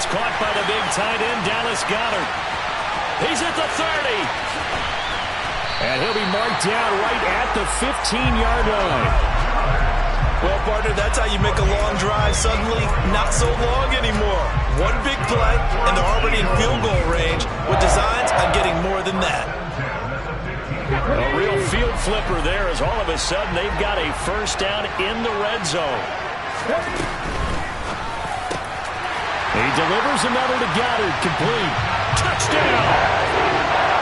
It's caught by the big tight end, Dallas Goedert. He's at the 30. And he'll be marked down right at the 15-yard line. Well, partner, that's how you make a long drive suddenly not so long anymore. One big play, and they're already in field goal range with designs on getting more than that. A real field flipper there as all of a sudden they've got a first down in the red zone. He delivers another to Goedert, complete. Touchdown!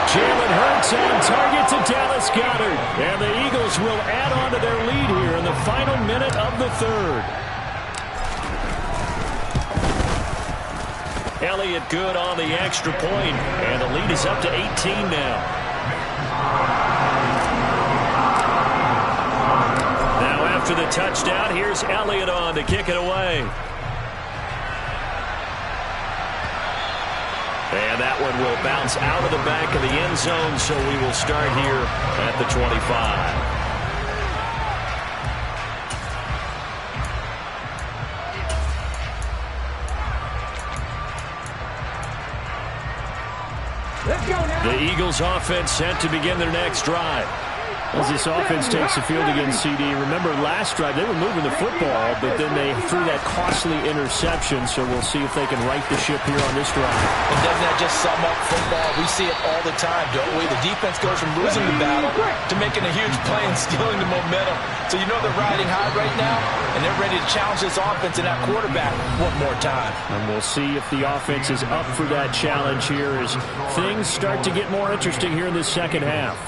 Jalen Hurts on target to Dallas Goedert. And the Eagles will add on to their lead here in the final minute of the third. Elliott good on the extra point, and the lead is up to 18 now. Now after the touchdown, here's Elliott on to kick it away. And that one will bounce out of the back of the end zone, so we will start here at the 25. The Eagles offense set to begin their next drive. As this offense takes the field against CD, remember last drive they were moving the football, but then they threw that costly interception, so we'll see if they can right the ship here on this drive. And doesn't that just sum up football? We see it all the time, don't we? The defense goes from losing the battle to making a huge play and stealing the momentum. So you know they're riding high right now, and they're ready to challenge this offense and that quarterback one more time. And we'll see if the offense is up for that challenge here as things start to get more interesting here in this second half.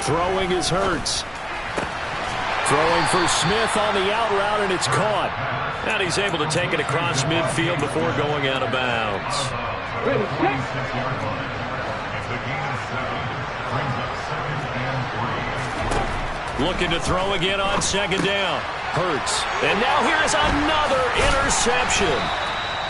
Throwing is Hurts. Throwing for Smith on the out route, and it's caught. And he's able to take it across midfield before going out of bounds. Looking to throw again on second down. Hurts. And now here is another interception.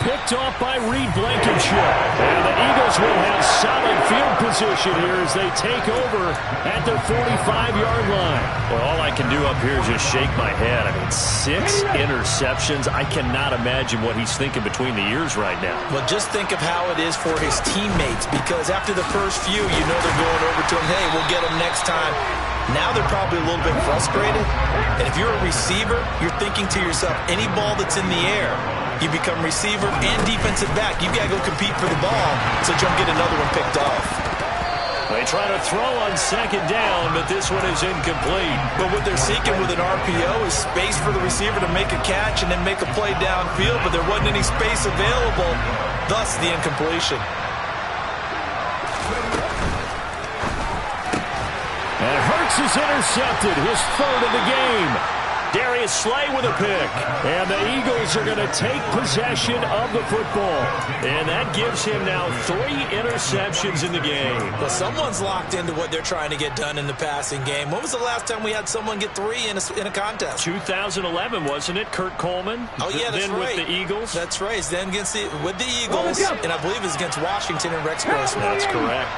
Picked off by Reed Blankenship. And the Eagles will have solid field position here as they take over at their 45-yard line. Well, all I can do up here is just shake my head. I mean, 6 interceptions. I cannot imagine what he's thinking between the ears right now. Well, just think of how it is for his teammates, because after the first few, you know they're going over to him, hey, we'll get him next time. Now they're probably a little bit frustrated. And if you're a receiver, you're thinking to yourself, any ball that's in the air, you become receiver and defensive back. You got to go compete for the ball so you don't get another one picked off. They try to throw on second down, but this one is incomplete. But what they're seeking with an RPO is space for the receiver to make a catch and then make a play downfield, but there wasn't any space available, thus the incompletion. And Hurts is intercepted, his third of the game. Darius Slay with a pick. And the Eagles are going to take possession of the football. And that gives him now 3 interceptions in the game. Well, someone's locked into what they're trying to get done in the passing game. When was the last time we had someone get 3 in a contest? 2011, wasn't it? Kurt Coleman? Oh, yeah, that's then right. With the Eagles? That's right. Then with the Eagles, and I believe it's against Washington and Rex Grossman. That's correct.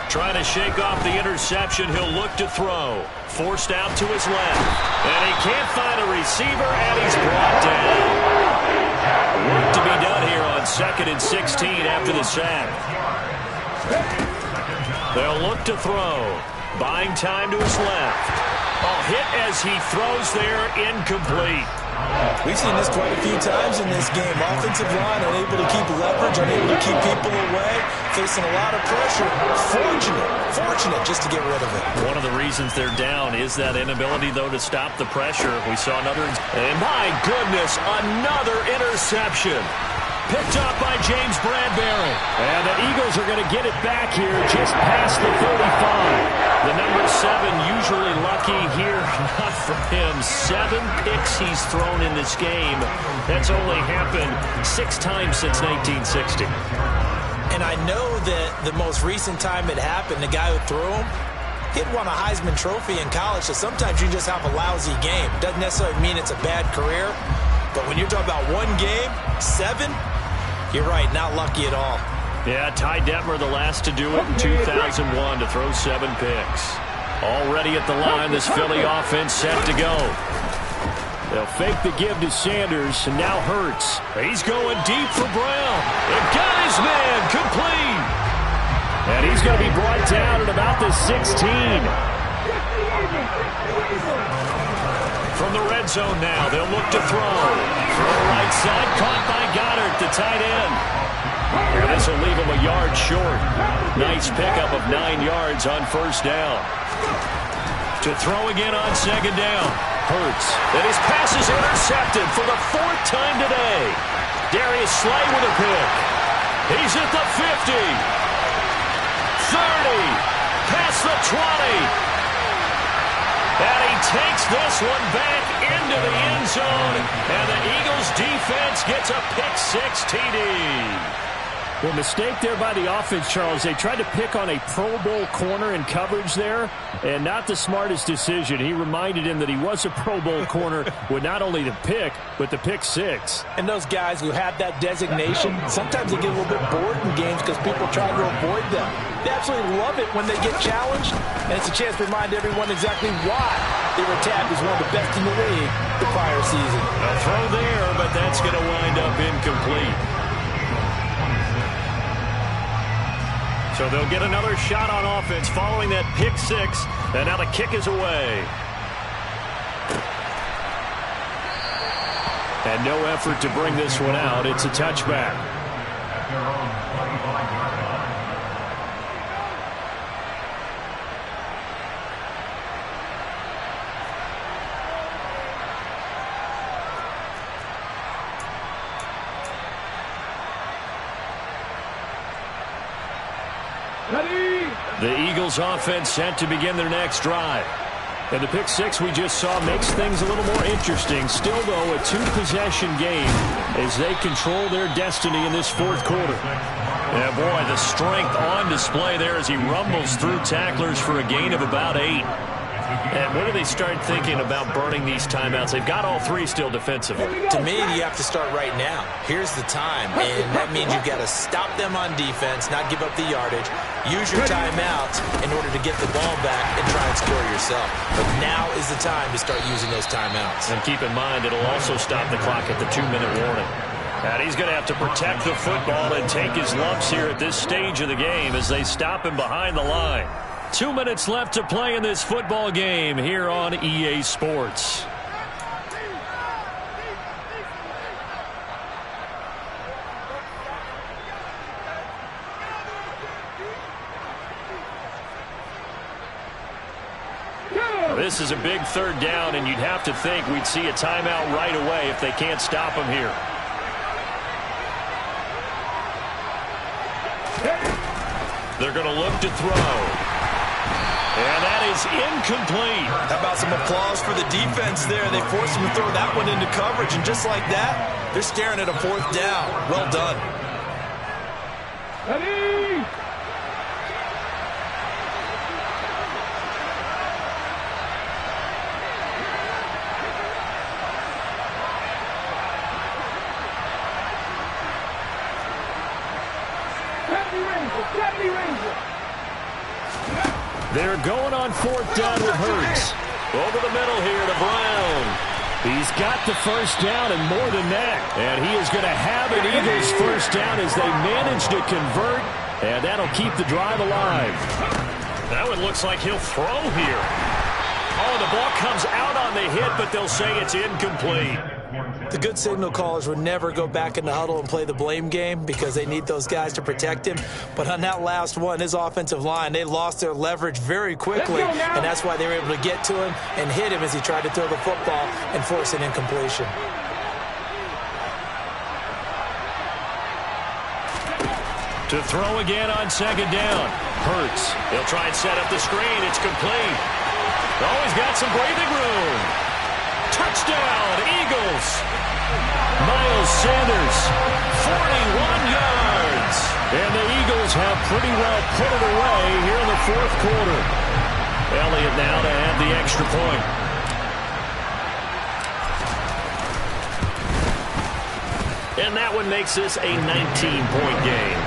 Trying to shake off the interception. He'll look to throw. Forced out to his left. And he can't find a receiver, and he's brought down. Work to be done here on 2nd and 16 after the sack. They'll look to throw. Buying time to his left. Hit as he throws there, incomplete. We've seen this quite a few times in this game. Offensive line unable to keep leverage, unable to keep people away, facing a lot of pressure. Fortunate just to get rid of it. One of the reasons they're down is that inability, though, to stop the pressure. We saw another, and my goodness, another interception. Picked up by James Bradbury. And the Eagles are going to get it back here just past the 35. The number 7 usually lucky here. Not for him. 7 picks he's thrown in this game. That's only happened 6 times since 1960. And I know that the most recent time it happened, the guy who threw him, he'd won a Heisman Trophy in college. So sometimes you just have a lousy game. Doesn't necessarily mean it's a bad career. But when you're talking about one game, 7, you're right, not lucky at all. Yeah, Ty Detmer, the last to do it in 2001 to throw 7 picks. Already at the line, this Philly offense set to go. They'll fake the give to Sanders, and now Hurts. He's going deep for Brown. And got his man complete. And he's going to be brought down at about the 16. From the red zone now, they'll look to throw. Throw right side, caught by Goddard, the tight end. And this will leave him a yard short. Nice pickup of 9 yards on first down. To throw again on second down. Hurts. And his pass is intercepted for the 4th time today. Darius Slay with a pick. He's at the 50. 30. Past the 20. And he takes this one back into the end zone. And the Eagles defense gets a pick-6 TD. Well, mistake there by the offense, Charles. They tried to pick on a Pro Bowl corner in coverage there, and not the smartest decision. He reminded him that he was a Pro Bowl corner with not only the pick, but the pick-6. And those guys who have that designation, sometimes they get a little bit bored in games because people try to avoid them. They absolutely love it when they get challenged, and it's a chance to remind everyone exactly why they were tagged as one of the best in the league the prior season. A throw there, but that's going to wind up incomplete. So they'll get another shot on offense following that pick-6, and now the kick is away. And no effort to bring this one out. It's a touchback. The Eagles offense set to begin their next drive. And the pick-6 we just saw makes things a little more interesting. Still, though, a 2-possession game as they control their destiny in this 4th quarter. Yeah, boy, the strength on display there as he rumbles through tacklers for a gain of about 8. And when do they start thinking about burning these timeouts? They've got all 3 still defensively. To me, you have to start right now. Here's the time, and that means you've got to stop them on defense, not give up the yardage, use your timeouts in order to get the ball back and try and score yourself. But now is the time to start using those timeouts. And keep in mind, it'll also stop the clock at the 2-minute warning. And he's going to have to protect the football and take his lumps here at this stage of the game as they stop him behind the line. 2 minutes left to play in this football game here on EA Sports. This is a big 3rd down, and you'd have to think we'd see a timeout right away if they can't stop him here. They're going to look to throw. And that is incomplete. How about some applause for the defense there? They forced him to throw that one into coverage, and just like that, they're staring at a 4th down. Well done. Ready? They're going on 4th down with Hurts. Over the middle here to Brown. He's got the first down and more than that. And he is going to have an Eagles first down as they manage to convert. And that'll keep the drive alive. That one looks like he'll throw here. Oh, the ball comes out on the hit, but they'll say it's incomplete. The good signal callers would never go back in the huddle and play the blame game because they need those guys to protect him. But on that last one, his offensive line, they lost their leverage very quickly, and that's why they were able to get to him and hit him as he tried to throw the football and force an incompletion. To throw again on second down. Hurts. He'll try and set up the screen. It's complete. Oh, he's got some breathing room. Touchdown, Eagles. Miles Sanders, 41 yards. And the Eagles have pretty well put it away here in the 4th quarter. Elliott now to add the extra point. And that one makes this a 19-point game.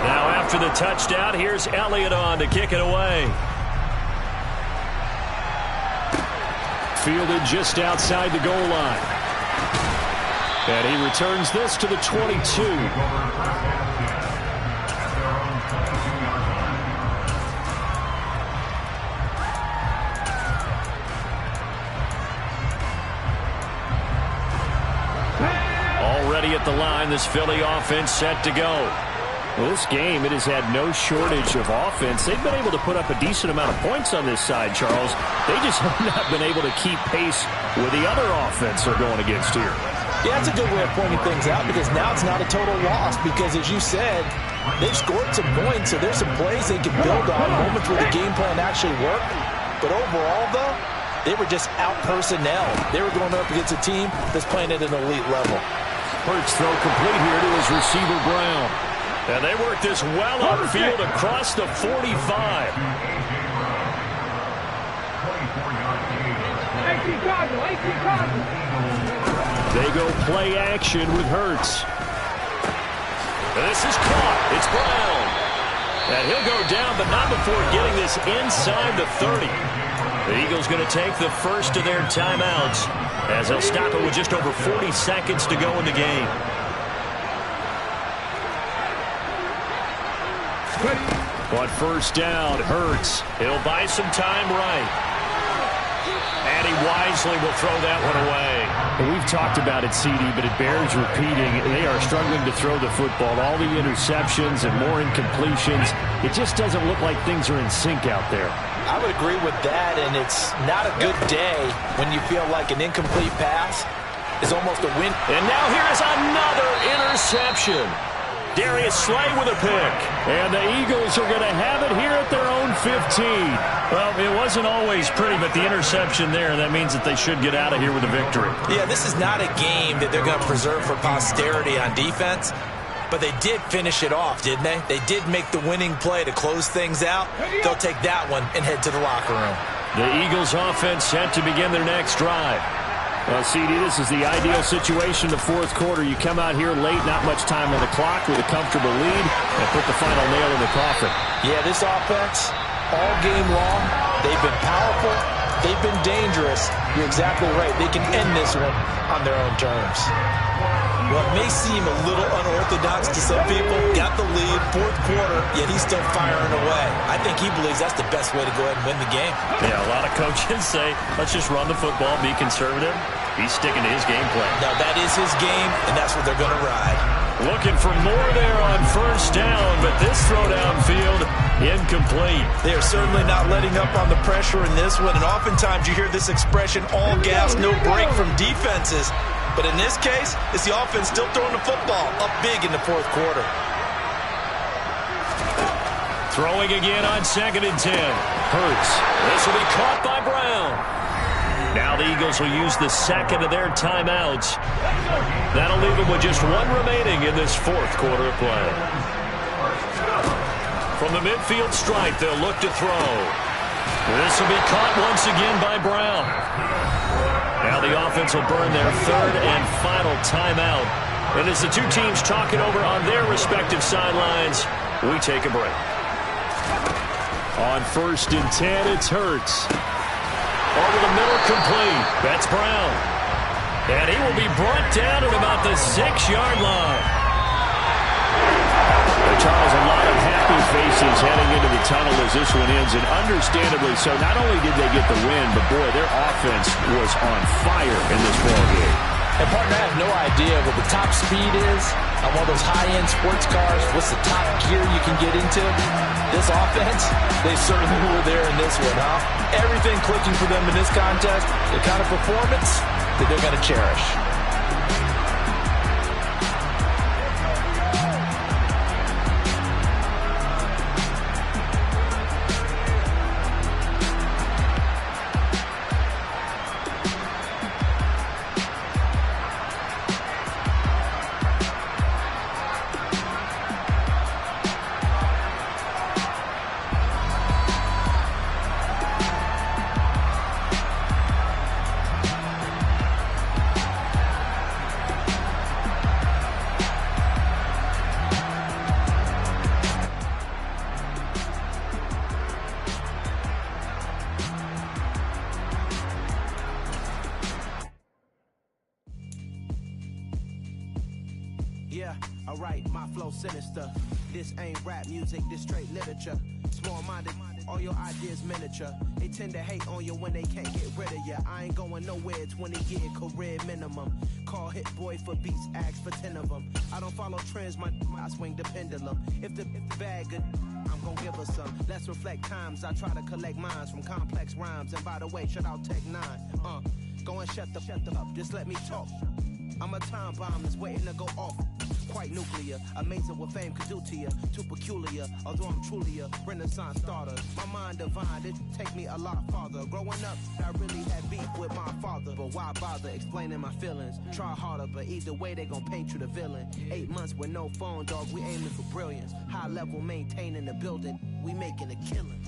Now after the touchdown, here's Elliott on to kick it away. Fielded just outside the goal line. And he returns this to the 22. Already at the line, this Philly offense set to go. Well, this game, it has had no shortage of offense. They've been able to put up a decent amount of points on this side, Charles. They just have not been able to keep pace with the other offense they're going against here. Yeah, that's a good way of pointing things out because now it's not a total loss because, as you said, they've scored some points, so there's some plays they can build on, moments where the game plan actually worked. But overall, though, they were just out-personnel. They were going up against a team that's playing at an elite level. Hurts throw complete here to his receiver, Brown. And they work this well upfield across the 45. They go play action with Hurts. This is caught. It's Brown. And he'll go down, but not before getting this inside the 30. The Eagles going to take the first of their timeouts as they'll stop it with just over 40 seconds to go in the game. On first down, Hurts. He'll buy some time right. And he wisely will throw that one away. And we've talked about it, CD, but it bears repeating. They are struggling to throw the football. All the interceptions and more incompletions. It just doesn't look like things are in sync out there. I would agree with that, and it's not a good day when you feel like an incomplete pass is almost a win. And now here is another interception. Darius Slay with a pick. And the Eagles are going to have it here at their own 15. Well, it wasn't always pretty, but the interception there, that means that they should get out of here with a victory. Yeah, this is not a game that they're going to preserve for posterity on defense, but they did finish it off, didn't they? They did make the winning play to close things out. They'll take that one and head to the locker room. The Eagles offense set to begin their next drive. Well, CD, this is the ideal situation in the fourth quarter. You come out here late, not much time on the clock with a comfortable lead, and put the final nail in the coffin. Yeah, this offense, all game long, they've been powerful, they've been dangerous. You're exactly right. They can end this one on their own terms. Well, it may seem a little unorthodox to some people. Got the lead, fourth quarter, yet he's still firing away. I think he believes that's the best way to go ahead and win the game. Yeah, a lot of coaches say, let's just run the football, be conservative. He's sticking to his game plan. Now, that is his game, and that's what they're going to ride. Looking for more there on first down, but this throw downfield, incomplete. They are certainly not letting up on the pressure in this one, and oftentimes you hear this expression, all gas, no break from defenses. But in this case, it's the offense still throwing the football up big in the fourth quarter. Throwing again on 2nd and 10. Hurts. This will be caught by Brown. Now the Eagles will use the second of their timeouts. That'll leave them with just one remaining in this fourth quarter of play. From the midfield stripe, they'll look to throw. This will be caught once again by Brown. Now the offense will burn their third and final timeout. And as the two teams talk it over on their respective sidelines, we take a break. On 1st and 10, it's Hurts. Over the middle, complete. That's Brown. And he will be brought down at about the 6-yard line. Charles, a lot of happy faces heading into the tunnel as this one ends, and understandably so. Not only did they get the win, but boy, their offense was on fire in this ballgame. And partner, I have no idea what the top speed is on one of those high-end sports cars. What's the top gear you can get into? This offense, they certainly were there in this one, huh? Everything clicking for them in this contest, the kind of performance that they're going to cherish. Alright, my flow sinister. This ain't rap music, this straight literature. Small-minded, all your ideas miniature. They tend to hate on you when they can't get rid of you. I ain't going nowhere, 20-year career minimum. Call Hit Boy for beats, ask for 10 of them. I don't follow trends, I swing the pendulum. If the bag good, I'm gon' give her some. Let's reflect times, I try to collect minds from complex rhymes. And by the way, shout out Tech 9. Go and shut the up, just let me talk. I'm a time bomb that's waiting to go off. Quite nuclear, amazing what fame could do to you. Too peculiar, although I'm truly a renaissance starter. My mind divine, it take me a lot farther. Growing up, I really had beef with my father. But why bother explaining my feelings? Try harder, but either way they gon' paint you the villain. 8 months with no phone, dog, we aiming for brilliance. High level maintaining the building, we making a killing.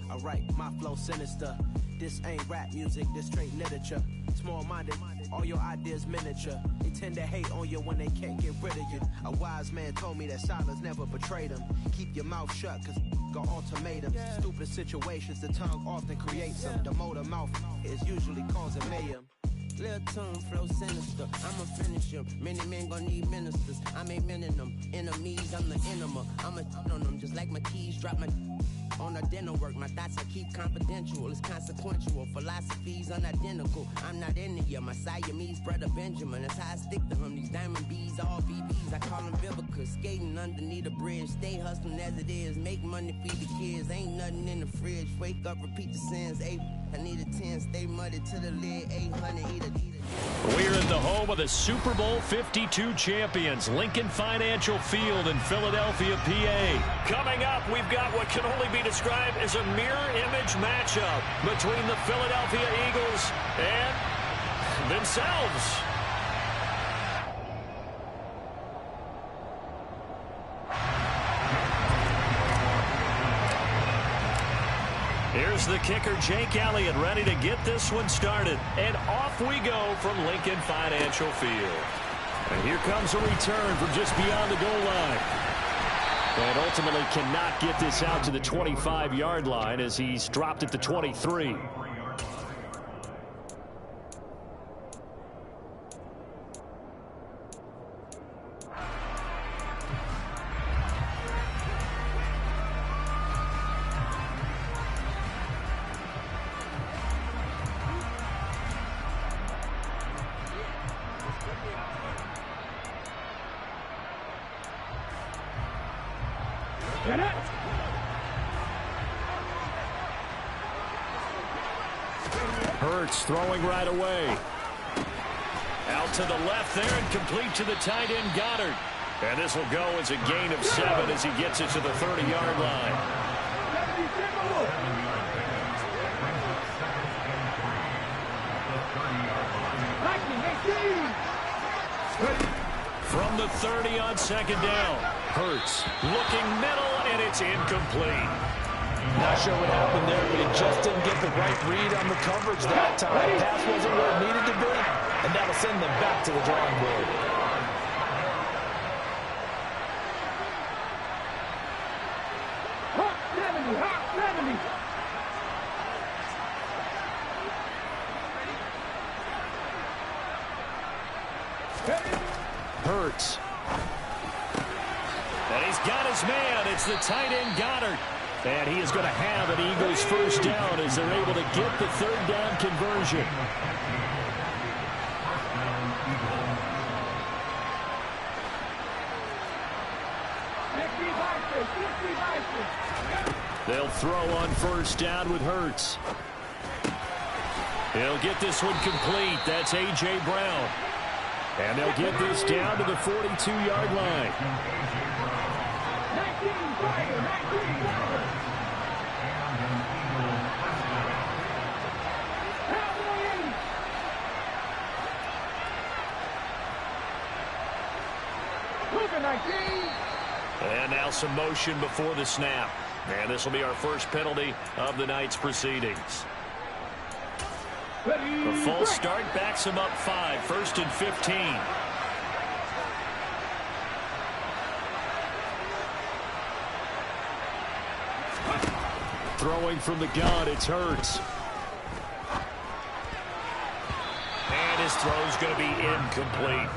Alright, my flow sinister. This ain't rap music, this straight literature. Small-minded, all your ideas miniature. They tend to hate on you when they can't get rid of you. A wise man told me that silence never betrayed him. Keep your mouth shut, cause got ultimatums. Stupid situations, the tongue often creates them. The motor mouth is usually causing mayhem. Lil' tune, flow sinister, I'ma finish him. Many men gon' need ministers, I ain't mending them. Enemies, I'm the enema, I'ma on them. Just like my keys, drop my on the dinner work. My thoughts I keep confidential, it's consequential. Philosophies unidentical, I'm not in the year. My Siamese brother Benjamin, that's how I stick to him. These diamond bees, all BBs, I call them Vivica. Skating underneath the bridge, stay hustling as it is. Make money, feed the kids, ain't nothing in the fridge. Wake up, repeat the sins, I need a 10, stay muddy to the lid, 800, eat it. We're in the home of the Super Bowl 52 champions, Lincoln Financial Field in Philadelphia, PA. Coming up, we've got what can only be described as a mirror image matchup between the Philadelphia Eagles and themselves. Here's the kicker, Jake Elliott, ready to get this one started. And off we go from Lincoln Financial Field. And here comes a return from just beyond the goal line. And ultimately cannot get this out to the 25-yard line as he's dropped at the 23. Hurts throwing right away. Out to the left there and complete to the tight end Goddard. And this will go as a gain of 7 as he gets it to the 30-yard line. From the 30 on second down. Hurts looking middle, and it's incomplete. Not sure what happened there, but he just didn't get the right read on the coverage that time. Pass wasn't where it needed to be, and that'll send them back to the drawing board. Hot 70, hot 70. Hurts. And he's got his man. It's the tight end Goddard. And he is going to have an Eagles first down as they're able to get the third down conversion. They'll throw on first down with Hurts. He'll get this one complete. That's A.J. Brown. And they'll get this down to the 42-yard line. 19 And now some motion before the snap. And this will be our first penalty of the night's proceedings. A false start backs him up 5, 1st and 15. Throwing from the gun, it's Hurts. And his throw's going to be incomplete.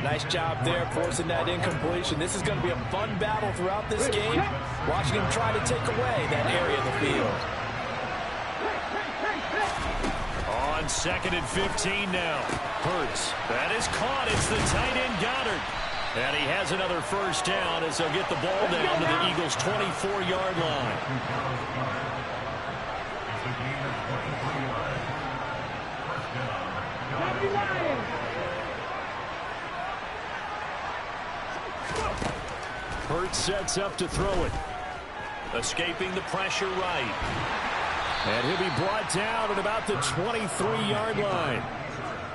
Nice job there forcing that incompletion. This is going to be a fun battle throughout this game. Watching him try to take away that area of the field. On 2nd and 15 now. Hurts. That is caught. It's the tight end Goddard. And he has another first down as they'll get the ball down to the Eagles' 24-yard line. Hurts sets up to throw it. Escaping the pressure right. And he'll be brought down at about the 23-yard line.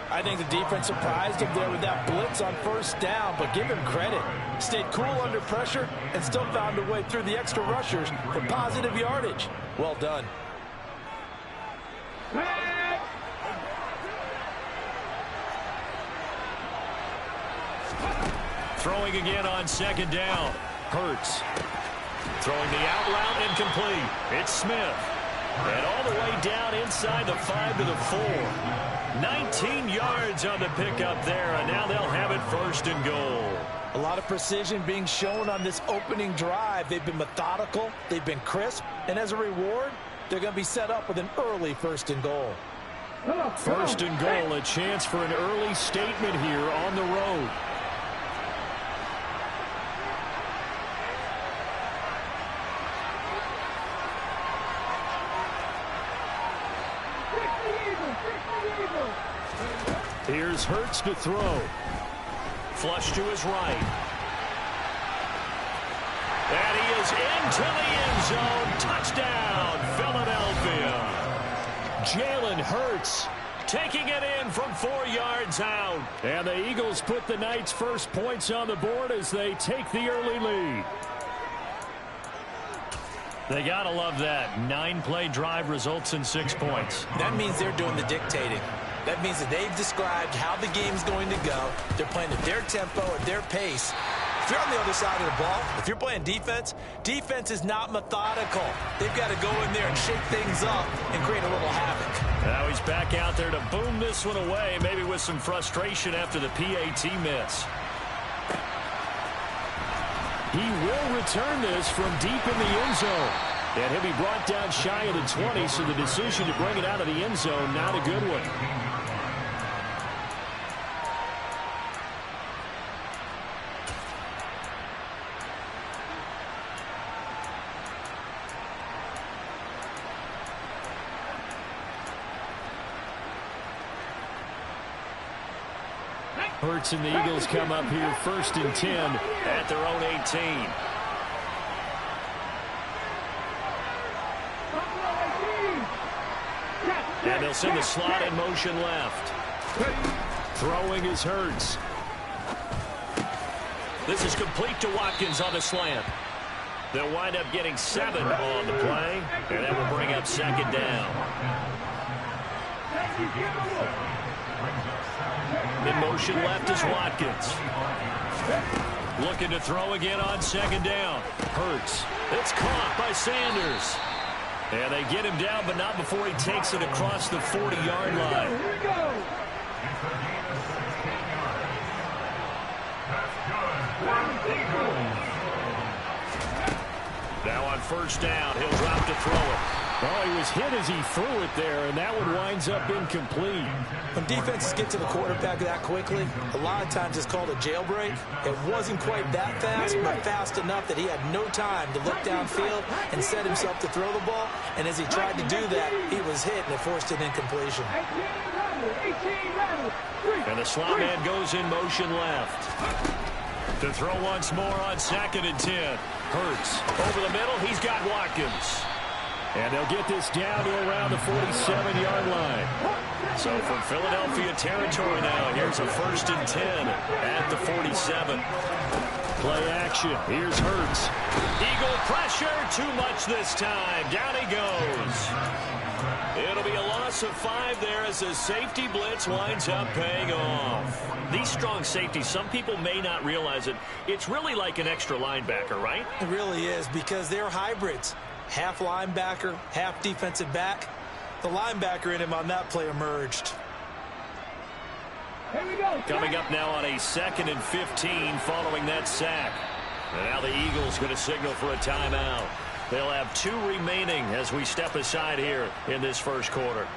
I think the defense surprised him there with that blitz on first down, but give him credit. Stayed cool under pressure and still found a way through the extra rushers for positive yardage. Well done. Throwing again on 2nd down. Hurts. Throwing the out route incomplete. It's Smith. And all the way down inside the 5 to the 4. 19 yards on the pickup there, and now they'll have it 1st and goal. A lot of precision being shown on this opening drive. They've been methodical, they've been crisp, and as a reward, they're going to be set up with an early 1st and goal. 1st and goal, a chance for an early statement here on the road. Here's Hurts to throw. Flush to his right. And he is into the end zone. Touchdown, Philadelphia. Jalen Hurts taking it in from 4 yards out. And the Eagles put the night's first points on the board as they take the early lead. They got to love that. 9-play drive results in 6 points. That means they're doing the dictating. That means that they've described how the game's going to go. They're playing at their tempo, at their pace. If you're on the other side of the ball, if you're playing defense, defense is not methodical. They've got to go in there and shake things up and create a little havoc. Now he's back out there to boom this one away, maybe with some frustration after the PAT miss. He will return this from deep in the end zone. And he'll be brought down shy of the 20, so the decision to bring it out of the end zone, not a good one. Hurts and the Eagles come up here 1st and 10 at their own 18. And they'll send the slot in motion left. Throwing is Hurts. This is complete to Watkins on the slant. They'll wind up getting 7 on the play, and that will bring up 2nd down. In motion left is Watkins. Looking to throw again on 2nd down. Hurts. It's caught by Sanders. And they get him down, but not before he takes it across the 40-yard line. Now on 1st down, he'll drop to throw it. Oh, he was hit as he threw it there, and that one winds up incomplete. When defenses get to the quarterback that quickly, a lot of times it's called a jailbreak. It wasn't quite that fast, but fast enough that he had no time to look downfield and set himself to throw the ball. And as he tried to do that, he was hit, and it forced an incompletion. And the slot man goes in motion left. To throw once more on 2nd and 10. Hurts over the middle. He's got Watkins. And they'll get this down to around the 47-yard line. So from Philadelphia territory now, here's a 1st and 10 at the 47. Play action. Here's Hurts. Eagle pressure. Too much this time. Down he goes. It'll be a loss of 5 there as the safety blitz winds up paying off. These strong safeties, some people may not realize it. It's really like an extra linebacker, right? It really is, because they're hybrids. Half linebacker, half defensive back. The linebacker in him on that play emerged. Here we go. Coming up now on a 2nd and 15 following that sack. And now the Eagles going to signal for a timeout. They'll have 2 remaining as we step aside here in this first quarter.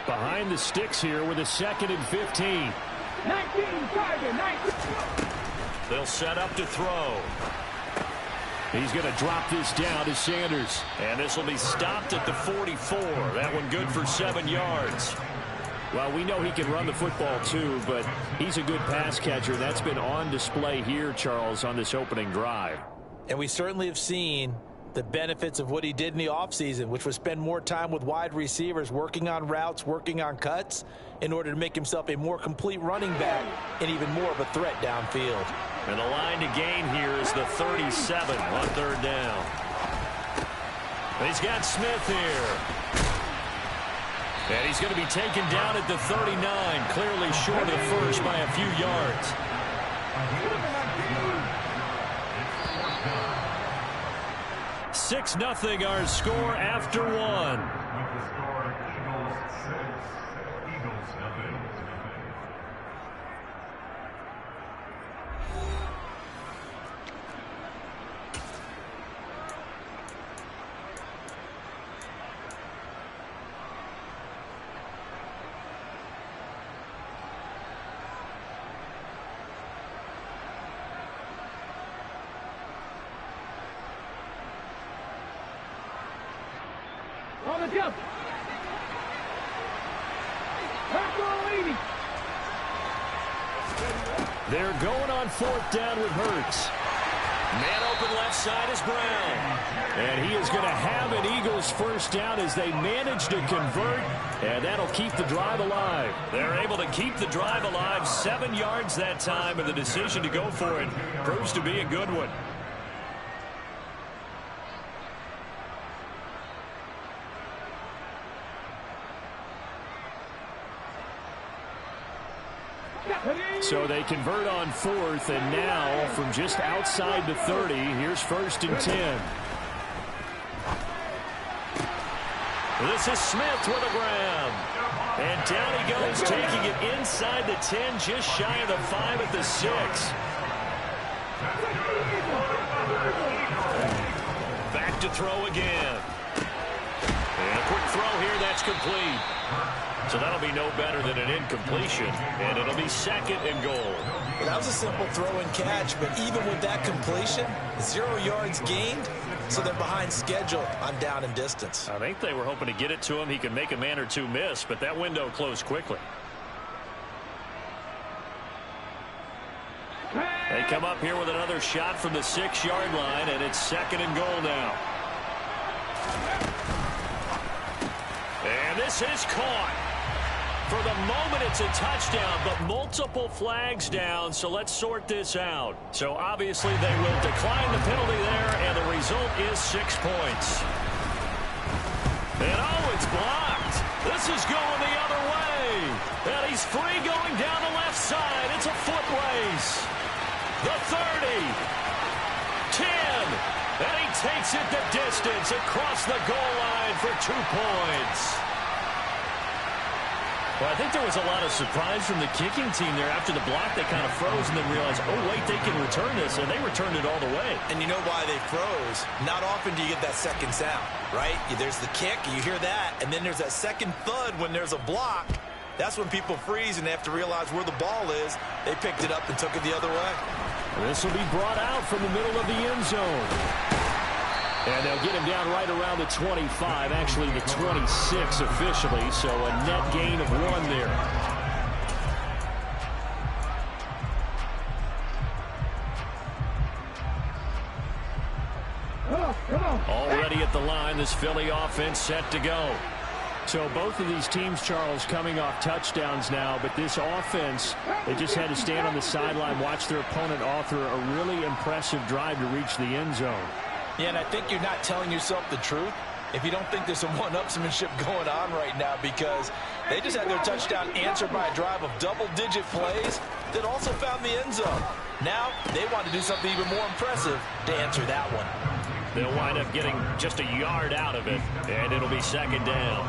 Behind the sticks here with a 2nd and 15. 19, target, 19. They'll set up to throw. He's going to drop this down to Sanders. And this will be stopped at the 44. That one good for 7 yards. Well, we know he can run the football too, but he's a good pass catcher. That's been on display here, Charles, on this opening drive. And we certainly have seen the benefits of what he did in the offseason, which was spend more time with wide receivers, working on routes, working on cuts, in order to make himself a more complete running back and even more of a threat downfield. And the line to gain here is the 37 on 3rd down. He's got Smith here. And he's going to be taken down at the 39, clearly short of the first by a few yards. 6-0 our score after 1. On the jump. They're going on 4th down with Hurts. Man open left side is Brown. And he is going to have an Eagles first down as they manage to convert. And that'll keep the drive alive. They're able to keep the drive alive. 7 yards that time, and the decision to go for it proves to be a good one. So they convert on 4th, and now from just outside the 30, here's 1st and 10. This is Smith with a grab. And down he goes, taking it inside the 10, just shy of the 5 at the 6. Back to throw again. And a quick throw here, that's complete. So that'll be no better than an incompletion, and it'll be 2nd and goal. Well, that was a simple throw and catch, but even with that completion, 0 yards gained, so they're behind schedule on down and distance. I think they were hoping to get it to him. He could make a man or two miss, but that window closed quickly. They come up here with another shot from the 6-yard line, and it's 2nd and goal now. And this is caught. For the moment, it's a touchdown, but multiple flags down, so let's sort this out. So obviously they will decline the penalty there, and the result is 6 points. And oh, it's blocked. This is going the other way. And he's free going down the left side. It's a foot race. The 30. 10. And he takes it the distance across the goal line for 2 points. Well, I think there was a lot of surprise from the kicking team there. After the block, they kind of froze and then realized, oh, wait, they can return this, and they returned it all the way. And you know why they froze? Not often do you get that second sound, right? There's the kick, you hear that, and then there's that second thud when there's a block. That's when people freeze and they have to realize where the ball is. They picked it up and took it the other way. This will be brought out from the middle of the end zone. And they'll get him down right around the 25, actually the 26 officially, so a net gain of 1 there. Come on. Already at the line, this Philly offense set to go. So both of these teams, Charles, coming off touchdowns now, but this offense, they just had to stand on the sideline, watch their opponent author a really impressive drive to reach the end zone. Yeah, and I think you're not telling yourself the truth if you don't think there's some one-upsmanship going on right now, because they just had their touchdown answered by a drive of double-digit plays that also found the end zone. Now they want to do something even more impressive to answer that one. They'll wind up getting just a yard out of it, and it'll be second down.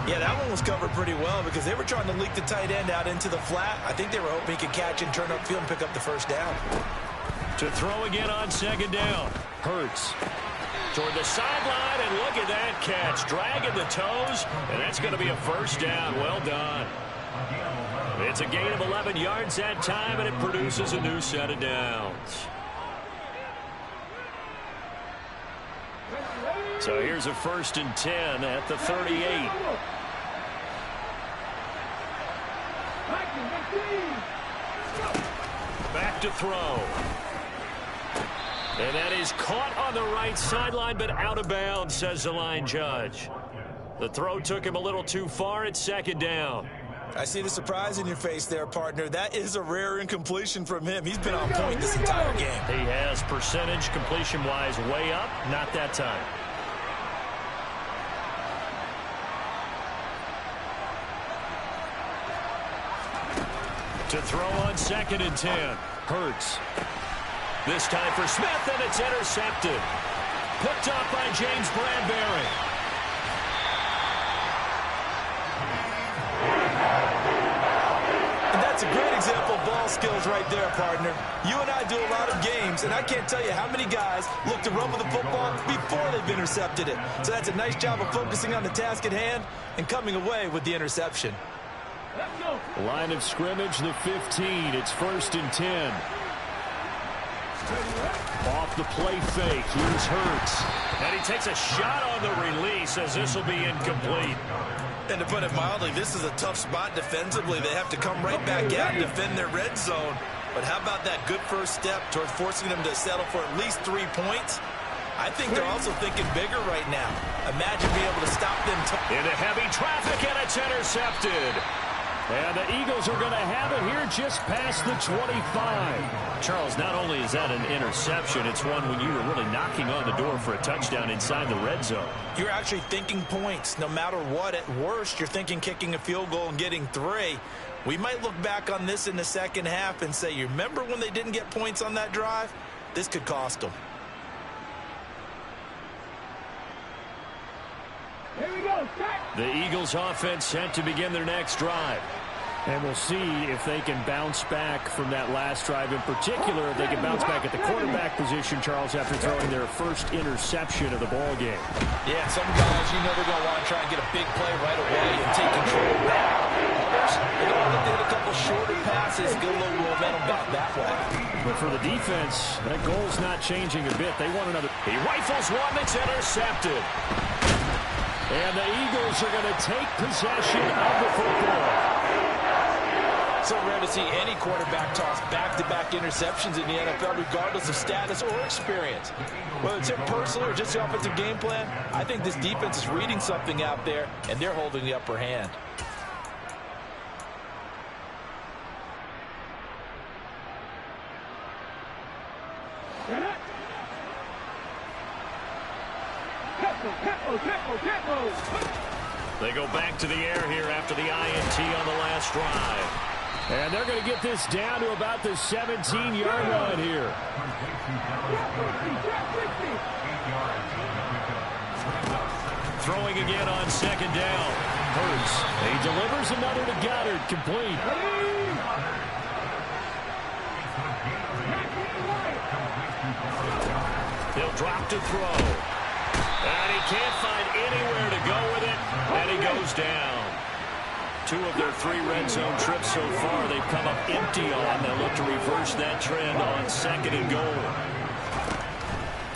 Yeah, that one was covered pretty well because they were trying to leak the tight end out into the flat. I think they were hoping he could catch and turn upfield and pick up the first down. To throw again on second down. Hurts toward the sideline, and look at that catch. Dragging the toes, and that's going to be a first down. Well done. It's a gain of 11 yards that time, and it produces a new set of downs. So here's a 1st and 10 at the 38. Back to throw. And that is caught on the right sideline, but out of bounds, says the line judge. The throw took him a little too far. It's second down. I see the surprise in your face there, partner. That is a rare incompletion from him. He's been on point this entire game. He has percentage completion-wise way up. Not that time. To throw on 2nd and 10. Hurts. This time for Smith, and it's intercepted. Picked up by James Bradbury. And that's a great example of ball skills right there, partner. You and I do a lot of games, and I can't tell you how many guys look to run with the football before they've intercepted it. So that's a nice job of focusing on the task at hand and coming away with the interception. Line of scrimmage, the 15. It's 1st and 10. Off the play fake. Here's Hurts. And he takes a shot on the release as this will be incomplete. And to put it mildly, this is a tough spot defensively. They have to come right back out and defend their red zone. But how about that good first step towards forcing them to settle for at least 3 points? I think they're also thinking bigger right now. Imagine being able to stop them. Into heavy traffic, and it's intercepted. And the Eagles are going to have it here just past the 25. Charles, not only is that an interception, it's one when you were really knocking on the door for a touchdown inside the red zone. You're actually thinking points. No matter what, at worst, you're thinking kicking a field goal and getting 3. We might look back on this in the second half and say, you remember when they didn't get points on that drive? This could cost them. Here we go, set. The Eagles offense set to begin their next drive. And we'll see if they can bounce back from that last drive. In particular, if they can bounce back at the quarterback position, Charles, after throwing their first interception of the ball game. Yeah, some guys, you know they're going to want to try and get a big play right away and take control back. Others, they're going to look to hit a couple shorter passes, get a little momentum back that way. But for the defense, that goal's not changing a bit. They want another. He rifles one that's intercepted. And the Eagles are going to take possession of the football. So rare to see any quarterback toss back-to-back interceptions in the NFL, regardless of status or experience. Whether it's him personally or just the offensive game plan, I think this defense is reading something out there, and they're holding the upper hand. They go back to the air here after the INT on the last drive. And they're going to get this down to about the 17-yard line here. Throwing again on second down. Hurts. He delivers another to Goddard. Complete. He'll drop to throw. And he can't find anywhere to go with it. And he goes down. 2 of their 3 red zone trips so far, they've come up empty on. They'll look to reverse that trend on second and goal.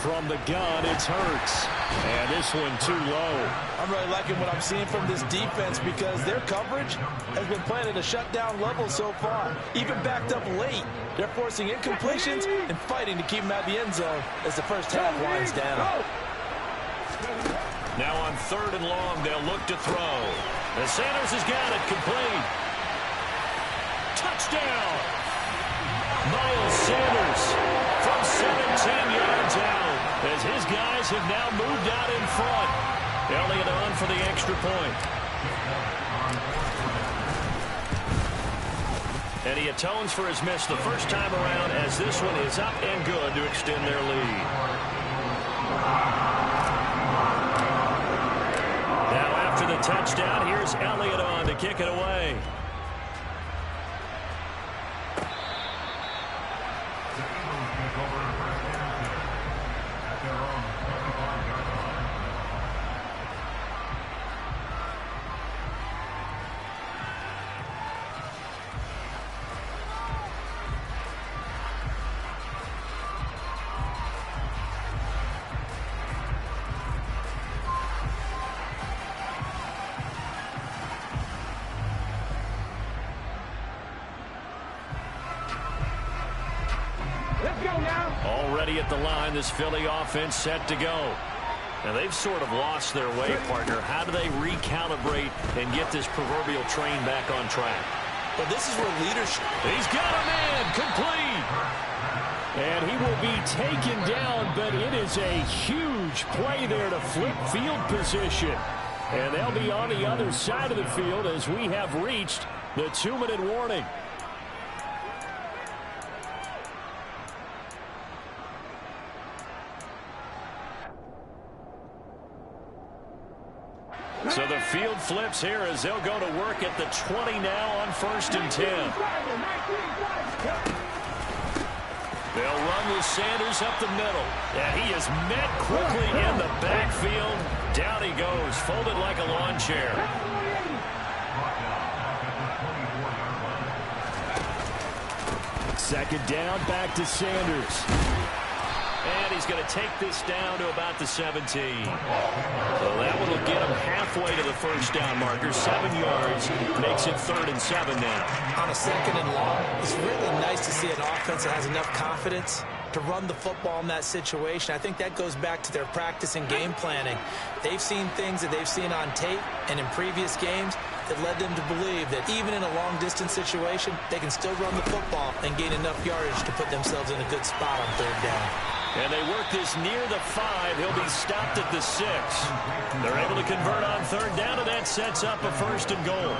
From the gun, it's Hurts. And this one too low. I'm really liking what I'm seeing from this defense because their coverage has been playing at a shutdown level so far. Even backed up late. They're forcing incompletions and fighting to keep them out of the end zone as the first half winds down. Now on 3rd and long, they'll look to throw. And Sanders has got it complete. Touchdown! Miles Sanders from 17 yards out as his guys have now moved out in front. Elliott on for the extra point. And he atones for his miss the first time around as this one is up and good to extend their lead. Now after the touchdown, here's Elliott on to kick it away. Let's go now. Already at the line, this Philly offense set to go. Now, they've sort of lost their way, partner. How do they recalibrate and get this proverbial train back on track? But this is where leadership... He's got a man complete. And he will be taken down, but it is a huge play there to flip field position. And they'll be on the other side of the field as we have reached the 2-minute warning. So the field flips here as they'll go to work at the 20 now on 1st and 10. They'll run with Sanders up the middle. And he is met quickly in the backfield. Down he goes, folded like a lawn chair. Second down, back to Sanders. And he's going to take this down to about the 17. So that one will get him halfway to the first down marker. 7 yards makes it 3rd and 7 now. On a 2nd and long, it's really nice to see an offense that has enough confidence to run the football in that situation. I think that goes back to their practice and game planning. They've seen things that they've seen on tape and in previous games that led them to believe that even in a long-distance situation, they can still run the football and gain enough yardage to put themselves in a good spot on 3rd down. And they work this near the 5. He'll be stopped at the 6. They're able to convert on 3rd down, and that sets up a 1st and goal.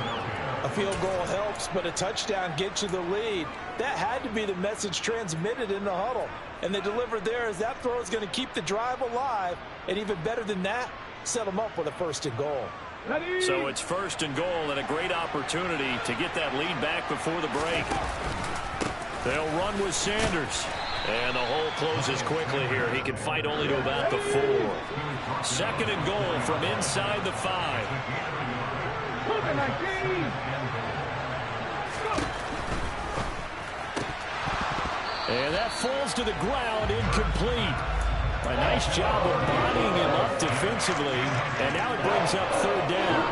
A field goal helps, but a touchdown gets you the lead. That had to be the message transmitted in the huddle. And they delivered there as that throw is going to keep the drive alive. And even better than that, set them up with a 1st and goal. So it's 1st and goal and a great opportunity to get that lead back before the break. They'll run with Sanders. And the hole closes quickly here. He can fight only to about the 4. 2nd and goal from inside the 5. And that falls to the ground, incomplete. A nice job of bodying him up defensively. And now it brings up 3rd down.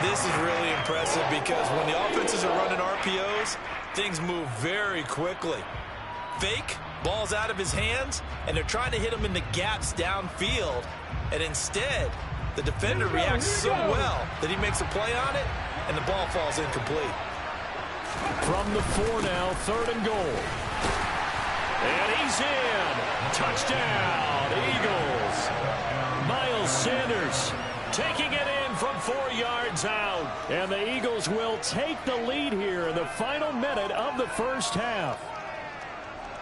This is really impressive because when the offenses are running RPOs, things move very quickly. Fake, ball's out of his hands, and they're trying to hit him in the gaps downfield. And instead, the defender reacts so well that he makes a play on it, and the ball falls incomplete. From the 4 now, 3rd and goal. And he's in. Touchdown, Eagles. Miles Sanders taking it in from 4 yards out. And the Eagles will take the lead here in the final minute of the first half.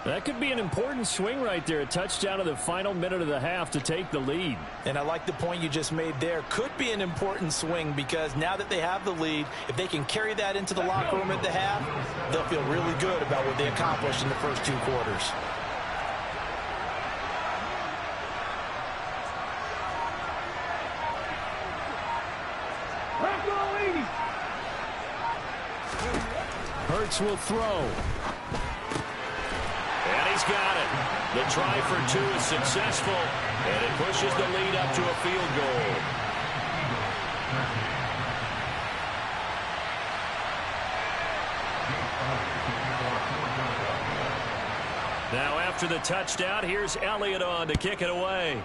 That could be an important swing right there. A touchdown in the final minute of the half to take the lead. And I like the point you just made there. Could be an important swing because now that they have the lead, if they can carry that into the locker room at the half, they'll feel really good about what they accomplished in the first 2 quarters. Hurts will throw. And he's got it. The try for 2 is successful, and it pushes the lead up to a field goal. Now after the touchdown, here's Elliott on to kick it away.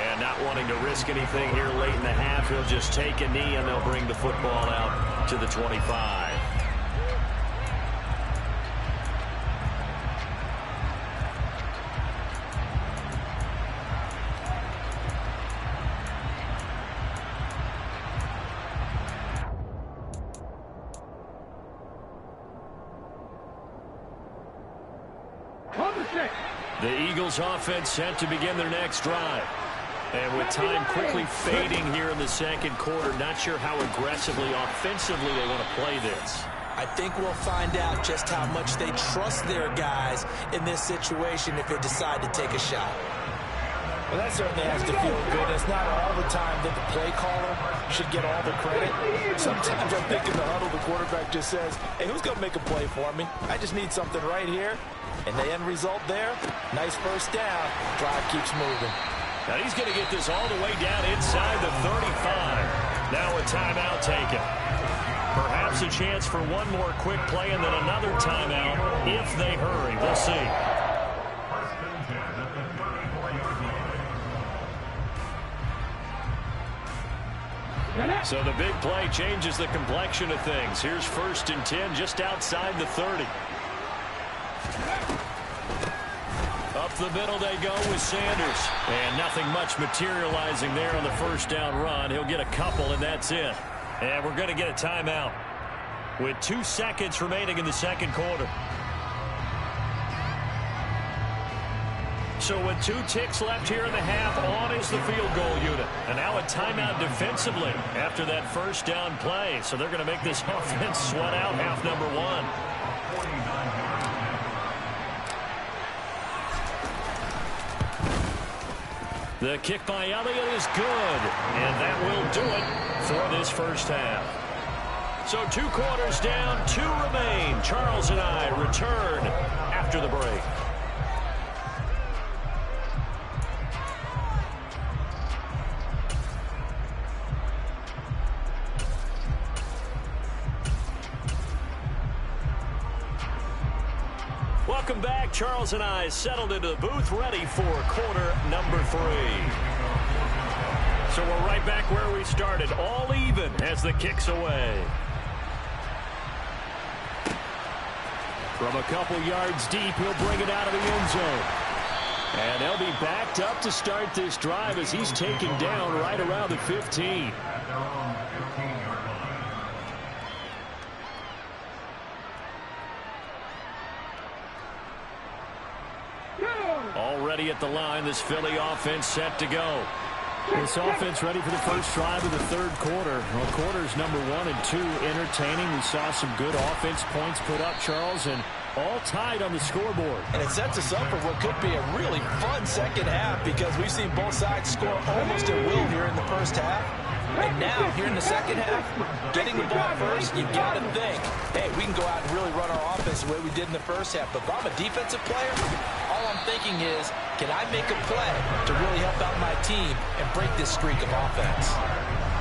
And not wanting to risk anything here late in the half, he'll just take a knee and they'll bring the football out to the 25. The Eagles offense set to begin their next drive. And with time quickly fading here in the second quarter, not sure how aggressively, offensively they want to play this. I think we'll find out just how much they trust their guys in this situation if they decide to take a shot. Well, that certainly has to feel good. It's not all the time that the play caller should get all the credit. Sometimes I think in the huddle, the quarterback just says, hey, who's going to make a play for me? I just need something right here. And the end result there, nice first down. Drive keeps moving. Now he's going to get this all the way down inside the 35. Now a timeout taken. Perhaps a chance for one more quick play and then another timeout if they hurry. We'll see. So the big play changes the complexion of things. Here's 1st and 10 just outside the 30. Up the middle they go with Sanders. And nothing much materializing there on the first down run. He'll get a couple, and that's it. And we're going to get a timeout with 2 seconds remaining in the second quarter. So with 2 ticks left here in the half, on is the field goal unit. And now a timeout defensively after that first down play. So they're going to make this offense sweat out half number 1. The kick by Elliott is good. And that will do it for this first half. So 2 quarters down, 2 remain. Charles and I return after the break. Welcome back. Charles and I settled into the booth, ready for quarter number 3. So we're right back where we started, all even as the kick's away. From a couple yards deep, he'll bring it out of the end zone. And they'll be backed up to start this drive as he's taken down right around the 15. Already at the line, this Philly offense set to go. This offense ready for the first drive of the third quarter. Well, quarters number 1 and 2 entertaining. We saw some good offense points put up, Charles, and all tied on the scoreboard. And it sets us up for what could be a really fun second half because we've seen both sides score almost at will here in the first half. And now, here in the second half, getting the ball first, you've got to think, hey, we can go out and really run our offense the way we did in the first half. But if I'm a defensive player, all I'm thinking is, can I make a play to really help out my team and break this streak of offense?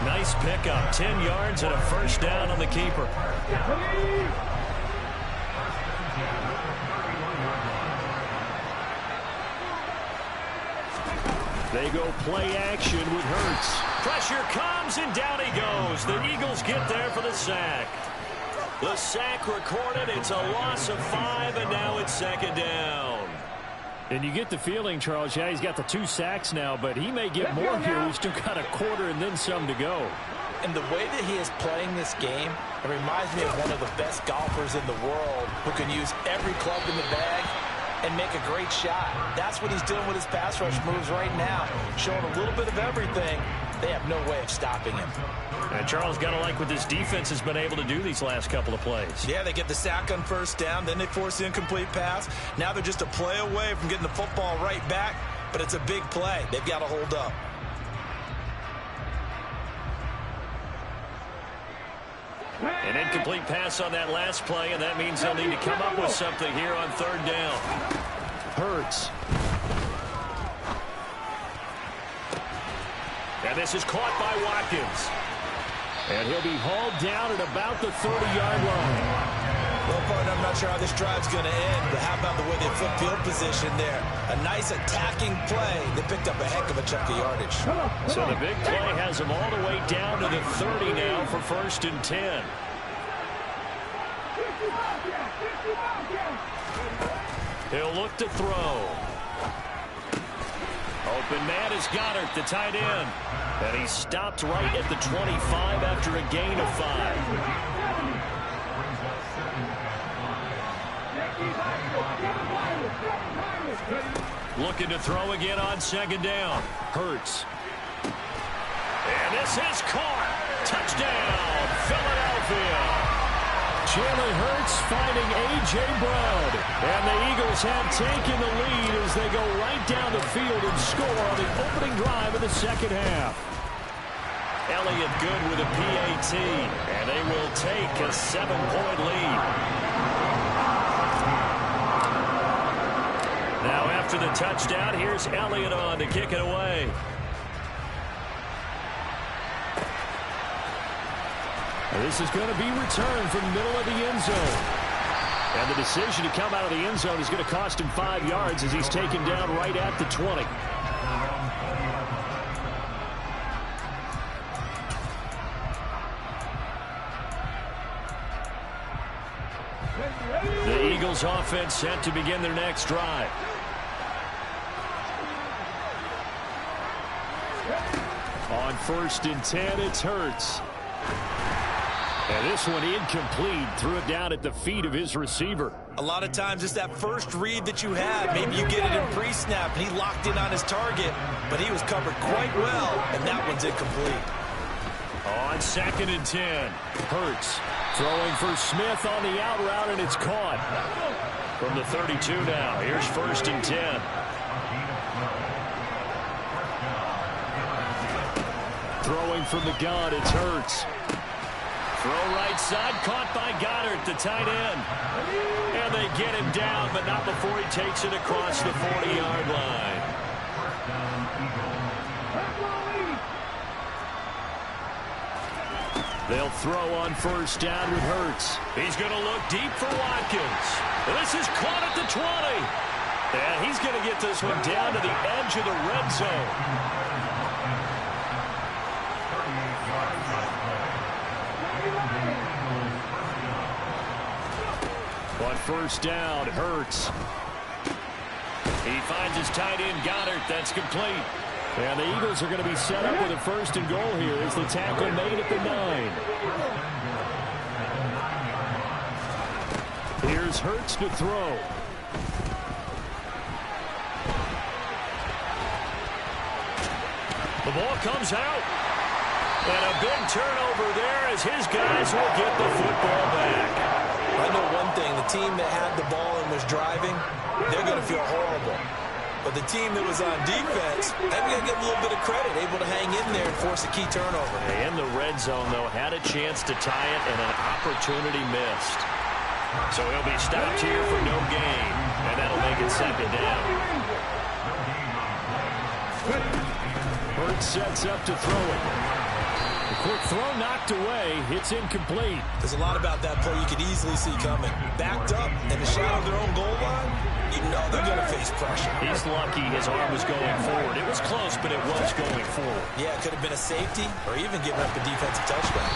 Nice pickup, 10 yards and a first down on the keeper. They go play action with Hurts. Pressure comes, and down he goes. The Eagles get there for the sack. The sack recorded. It's a loss of 5, and now it's second down. And you get the feeling, Charles, yeah, he's got the 2 sacks now, but he may get more here. We've still got a quarter and then some to go. And the way that he is playing this game, it reminds me of one of the best golfers in the world who can use every club in the bag and make a great shot. That's what he's doing with his pass rush moves right now, showing a little bit of everything. They have no way of stopping him. And Charles, got to like what this defense has been able to do these last couple of plays. Yeah, they get the sack on first down, then they force the incomplete pass. Now they're just a play away from getting the football right back, but it's a big play. They've got to hold up. An incomplete pass on that last play, and that means they'll need to come up with something here on third down. Hurts. And this is caught by Watkins. And he'll be hauled down at about the 30-yard line. Well, partner, I'm not sure how this drive's going to end, but how about the way they flip field position there? A nice attacking play. They picked up a heck of a chunk of yardage. So the big play has them all the way down to the 30 now for 1st and 10. He'll look to throw. Open man is Goddard, the tight end. And he stopped right at the 25 after a gain of 5. Looking to throw again on second down. Hurts. And this is caught. Touchdown, Philadelphia. Jalen Hurts finding A.J. Brown. And the Eagles have taken the lead as they go right down the field and score on the opening drive of the second half. Elliott good with a PAT. And they will take a 7-point lead. Now after the touchdown, here's Elliott on to kick it away. This is going to be returned from the middle of the end zone. And the decision to come out of the end zone is going to cost him 5 yards as he's taken down right at the 20. The Eagles offense set to begin their next drive. On 1st and 10, it's Hurts. And this one incomplete. Threw it down at the feet of his receiver. A lot of times it's that first read that you have. Maybe you get it in pre-snap, and he locked in on his target, but he was covered quite well, and that one's incomplete. On 2nd and 10, Hurts throwing for Smith on the out route, and it's caught. From the 32 now, here's 1st and 10. Throwing from the gun, it's Hurts. Throw right side, caught by Goddard, the tight end. And they get him down, but not before he takes it across the 40-yard line. They'll throw on 1st down with Hurts. He's going to look deep for Watkins. This is caught at the 20. And he's going to get this one down to the edge of the red zone. On 1st down, Hurts. He finds his tight end, Goddard. That's complete. And the Eagles are going to be set up with a 1st and goal here as the tackle made at the 9. Here's Hurts to throw. The ball comes out. And a big turnover there as his guys will get the football back. I know one thing, the team that had the ball and was driving, they're going to feel horrible. But the team that was on defense, they've got to give a little bit of credit, able to hang in there and force a key turnover. In the red zone, though, had a chance to tie it and an opportunity missed. So he'll be stopped here for no gain, and that'll make it 2nd down. Hurts sets up to throw it. Quick throw knocked away. It's incomplete. There's a lot about that play you could easily see coming. Backed up in the shadow of their own goal line, you know they're going to face pressure. He's lucky his arm was going forward. It was close, but it was going forward. Yeah, it could have been a safety or even giving up a defensive touchdown.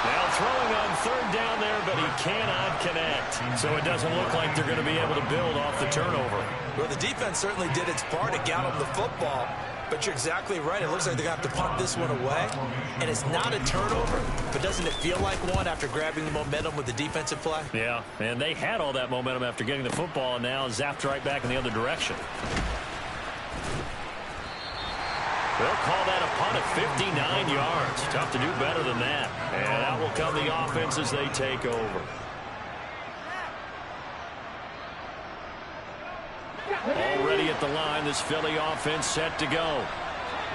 Now throwing on 3rd down there, but he cannot connect. So it doesn't look like they're going to be able to build off the turnover. Well, the defense certainly did its part to gallop the football. But you're exactly right. It looks like they're going to have to punt this one away. And it's not a turnover, but doesn't it feel like one after grabbing the momentum with the defensive play? Yeah, and they had all that momentum after getting the football, and now zapped right back in the other direction. They'll call that a punt at 59 yards. Tough to do better than that. And out will come the offense as they take over. Already at the line, this Philly offense set to go.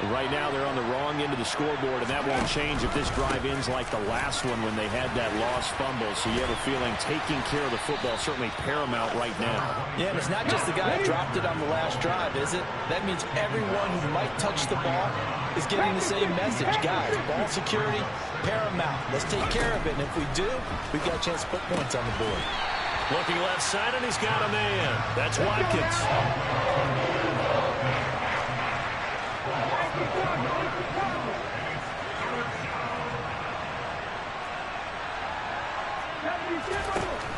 Right now they're on the wrong end of the scoreboard, and that won't change if this drive ends like the last one when they had that lost fumble. So you have a feeling taking care of the football certainly paramount right now. Yeah, and it's not just the guy who dropped it on the last drive, is it? That means everyone who might touch the ball is getting the same message. Guys, ball security, paramount. Let's take care of it, and if we do, we've got a chance to put points on the board. Looking left side, and he's got a man. That's Watkins.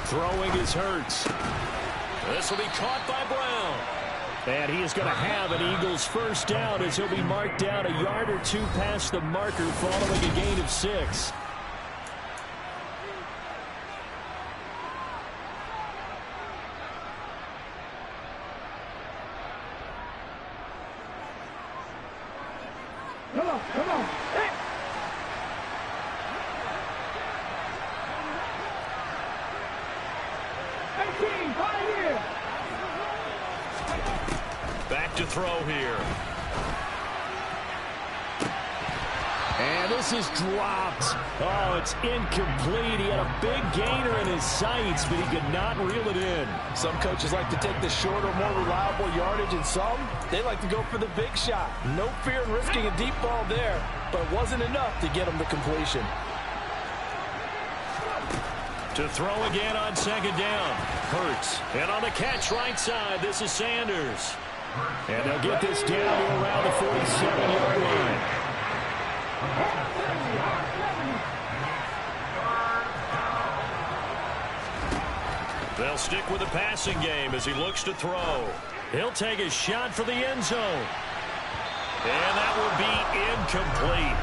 Throwing is Hurts. This will be caught by Brown. And he is going to have an Eagles 1st down as he'll be marked down a yard or two past the marker following a gain of 6. back to throw here. And this is dropped. Oh, it's incomplete. He had a big gainer in his sights, but he could not reel it in. Some coaches like to take the shorter, more reliable yardage, and some, they like to go for the big shot. No fear in risking a deep ball there, but it wasn't enough to get him to completion. To throw again on second down. Hurts. And on the catch right side, this is Sanders. And they'll get this down to around the 47-yard line. They'll stick with the passing game as he looks to throw. He'll take a shot for the end zone. And that will be incomplete.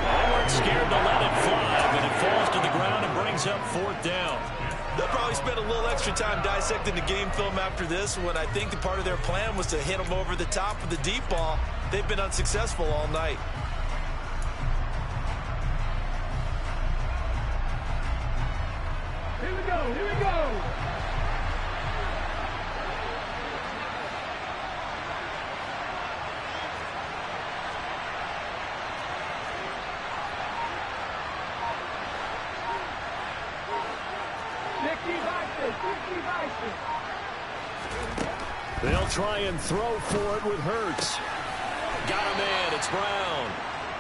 They weren't scared to let it fly, but it falls to the ground and brings up fourth down. They'll probably spend a little extra time dissecting the game film after this when I think the part of their plan was to hit them over the top with the deep ball. They've been unsuccessful all night. Here we go, here we go. They'll try and throw for it with Hurts. Got a man. It's Brown.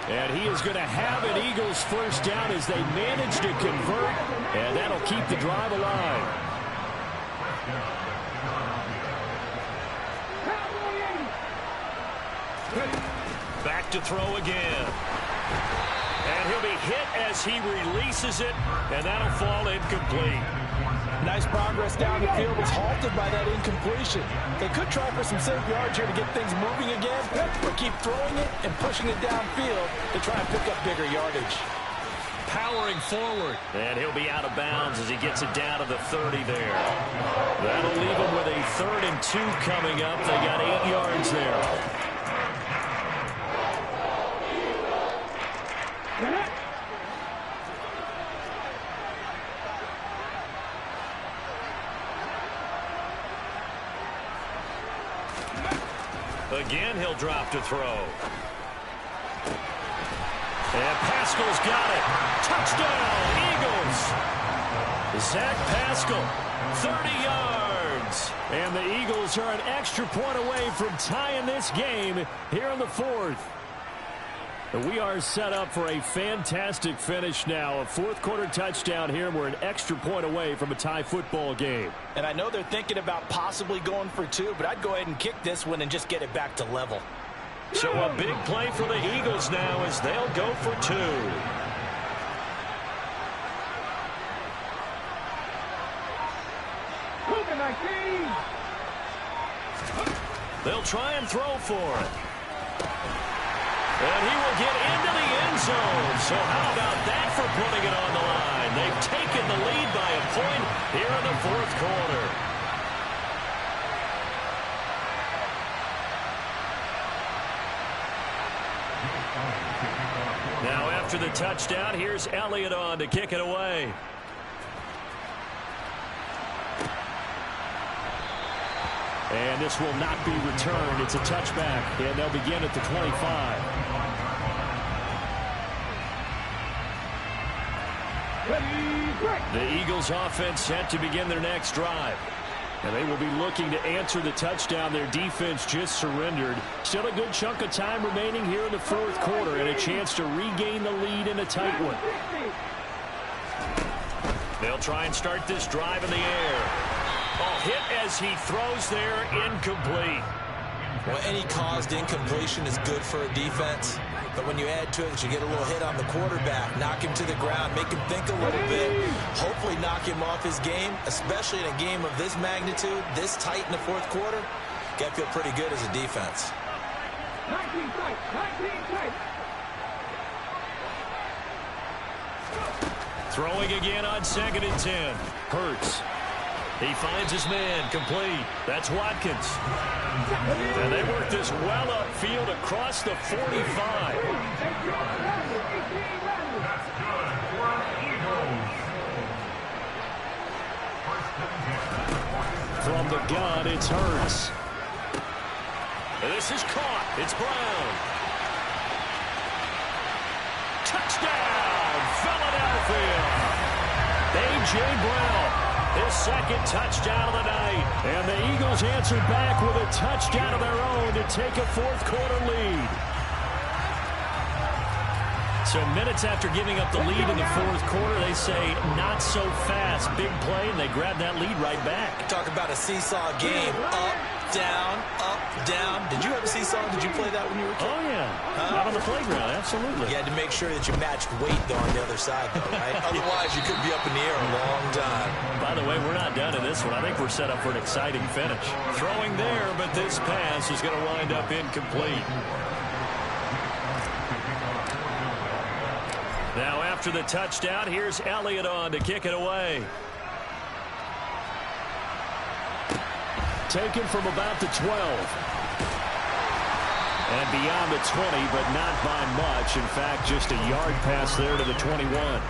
And he is going to have an Eagles first down as they manage to convert, and that'll keep the drive alive. Back to throw again. And he'll be hit as he releases it, and that'll fall incomplete. Nice progress down the field was halted by that incompletion. They could try for some safe yards here to get things moving again, or keep throwing it and pushing it downfield to try and pick up bigger yardage. Powering forward. And he'll be out of bounds as he gets it down to the 30 there. That'll leave him with a 3rd and 2 coming up. They got 8 yards there. Again, he'll drop to throw. And Pascal's got it. Touchdown, Eagles. Zach Pascal, 30 yards. And the Eagles are an extra point away from tying this game here in the 4th. We are set up for a fantastic finish now. A 4th quarter touchdown here. We're an extra point away from a tie football game. And I know they're thinking about possibly going for 2, but I'd go ahead and kick this one and just get it back to level. So a big play for the Eagles now as they'll go for 2. They'll try and throw for it. And he will get into the end zone. So how about that for putting it on the line? They've taken the lead by a point here in the 4th quarter. Now after the touchdown, here's Elliott on to kick it away. And this will not be returned. It's a touchback, and they'll begin at the 25. The Eagles offense set to begin their next drive. And they will be looking to answer the touchdown their defense just surrendered. Still a good chunk of time remaining here in the 4th quarter and a chance to regain the lead in a tight one. They'll try and start this drive in the air. Oh, hit as he throws there, incomplete. Well, any caused incompletion is good for a defense. But when you add to it that you get a little hit on the quarterback, knock him to the ground, make him think a little bit, hopefully knock him off his game, especially in a game of this magnitude, this tight in the 4th quarter, got to feel pretty good as a defense. 19 tight, 19 tight. Throwing again on 2nd and 10. Hurts. He finds his man, complete. That's Watkins. And they work this well upfield across the 45. From the gun, it's Hurts. And this is caught. It's Brown. Touchdown, Philadelphia. A.J. Brown, his second touchdown of the night. And the Eagles answered back with a touchdown of their own to take a fourth-quarter lead. So minutes after giving up the lead in the fourth quarter, they say not so fast. Big play, and they grab that lead right back. Talk about a seesaw game. Up, down, up, down. Did you have a seesaw? Did you play that when you were a kid? Oh, yeah. Out on the playground, absolutely. You had to make sure that you matched weight, though, on the other side, though, right? Otherwise, you could be up in the air a long time. By the way, we're not done in this one. I think we're set up for an exciting finish. Throwing there, but this pass is going to wind up incomplete. Now, after the touchdown, here's Elliott on to kick it away. Taken from about the 12. And beyond the 20, but not by much. In fact, just a yard pass there to the 21.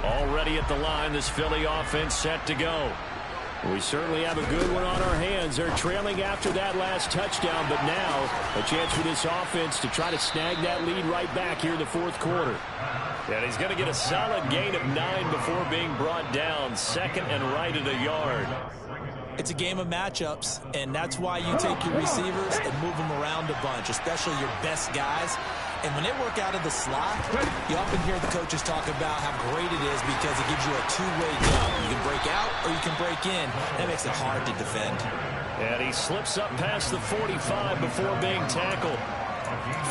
Already at the line, this Philly offense set to go. We certainly have a good one on our hands. They're trailing after that last touchdown, but now a chance for this offense to try to snag that lead right back here in the fourth quarter. And he's going to get a solid gain of 9 before being brought down. Second and right at a yard. It's a game of matchups, and that's why you take your receivers and move them around a bunch, especially your best guys. And when they work out of the slot, you often hear the coaches talk about how great it is because it gives you a two-way go. You can break out or you can break in. That makes it hard to defend. And he slips up past the 45 before being tackled.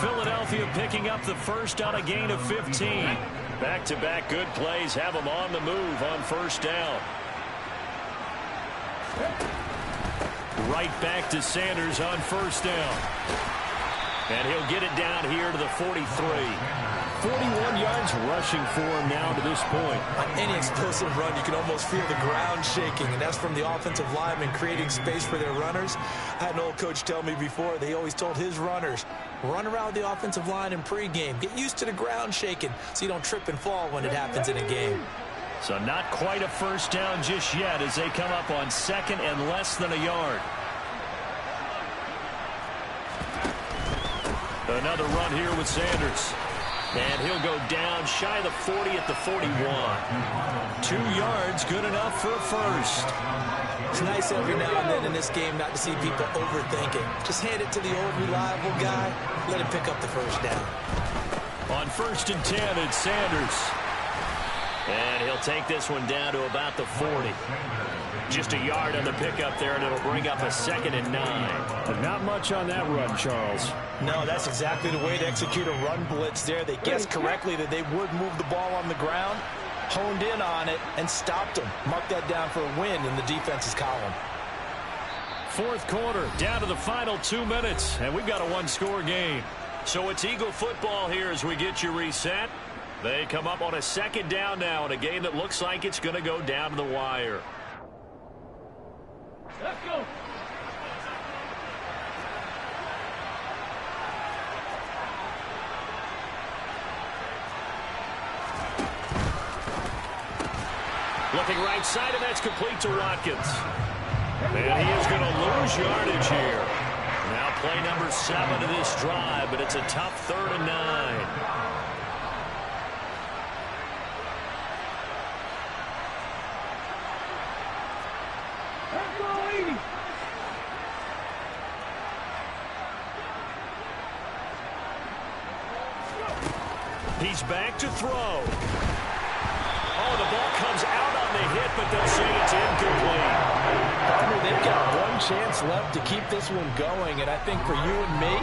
Philadelphia picking up the first on a gain of 15. Back-to-back good plays have them on the move on first down. Right back to Sanders on first down. And he'll get it down here to the 43. 41 yards rushing for him now to this point. On any explosive run, you can almost feel the ground shaking, and that's from the offensive linemen creating space for their runners. I had an old coach tell me before, they always told his runners, run around the offensive line in pregame. Get used to the ground shaking so you don't trip and fall when it happens in a game. So not quite a first down just yet as they come up on second and less than a yard. Another run here with Sanders. And he'll go down shy of the 40 at the 41. 2 yards, good enough for a first. It's nice every now and then in this game not to see people overthinking. Just hand it to the old reliable guy. Let him pick up the first down. On first and 10, it's Sanders. And he'll take this one down to about the 40. Just a yard on the pickup there, and it'll bring up a second and 9. But not much on that run, Charles. No, that's exactly the way to execute a run blitz there. They guessed correctly that they would move the ball on the ground, honed in on it, and stopped them. Mark that down for a win in the defense's column. Fourth quarter, down to the final 2 minutes, and we've got a one-score game. So it's Eagle football here as we get you reset. They come up on a second down now in a game that looks like it's going to go down to the wire. Let's go. Looking right side, and that's complete to Watkins. And he is going to lose yardage here. Now play number 7 of this drive, but it's a tough 3rd and 9. He's back to throw. Oh, the ball comes out on the hit, but they'll say it's incomplete. Partner, they've got one chance left to keep this one going, and I think for you and me,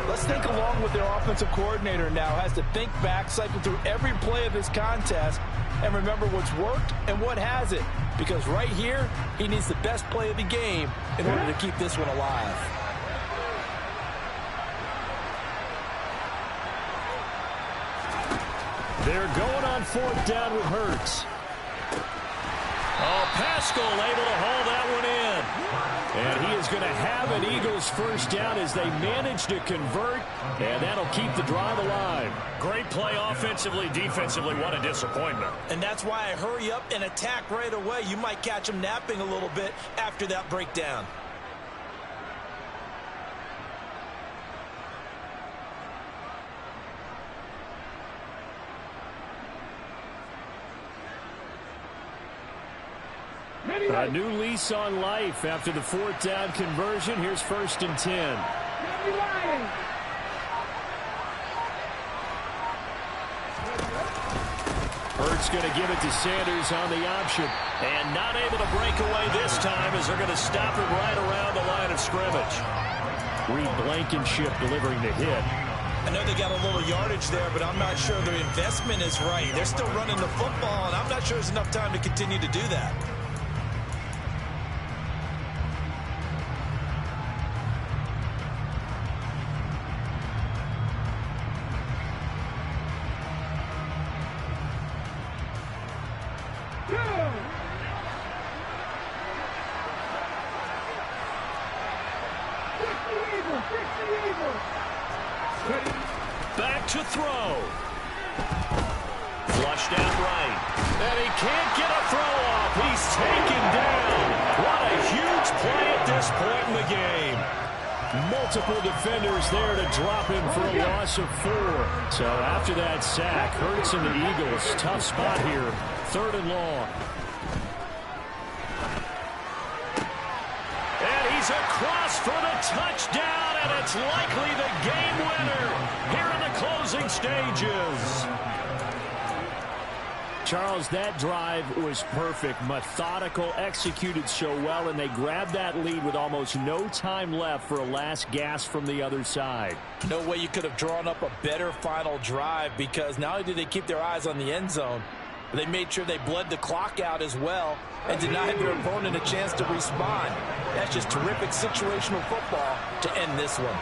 let's think along with their offensive coordinator now. Has to think back, cycle through every play of this contest, and remember what's worked and what hasn't. Because right here, he needs the best play of the game in order to keep this one alive. They're going on 4th down with Hurts. Oh, Pascal able to haul that one in. And he is going to have an Eagles first down as they manage to convert, and that'll keep the drive alive. Great play offensively, defensively. What a disappointment. And that's why I hurry up and attack right away. You might catch them napping a little bit after that breakdown. A new lease on life after the fourth down conversion. Here's 1st and 10. Hurts going to give it to Sanders on the option. And not able to break away this time as they're going to stop it right around the line of scrimmage. Reed Blankenship delivering the hit. I know they got a little yardage there, but I'm not sure their investment is right. They're still running the football, and I'm not sure there's enough time to continue to do that. Back to throw. Flushed out right. And he can't get a throw off. He's taken down. What a huge play at this point in the game. Multiple defenders there to drop him for a loss of 4. So after that sack, Hurts and the Eagles, tough spot here. 3rd and long. And he's across for the touchdown, and it's likely the game winner here in the closing stages. Charles, that drive was perfect, methodical, executed so well, and they grabbed that lead with almost no time left for a last gasp from the other side. No way you could have drawn up a better final drive, because not only did they keep their eyes on the end zone, but they made sure they bled the clock out as well and denied their opponent a chance to respond. That's just terrific situational football to end this one.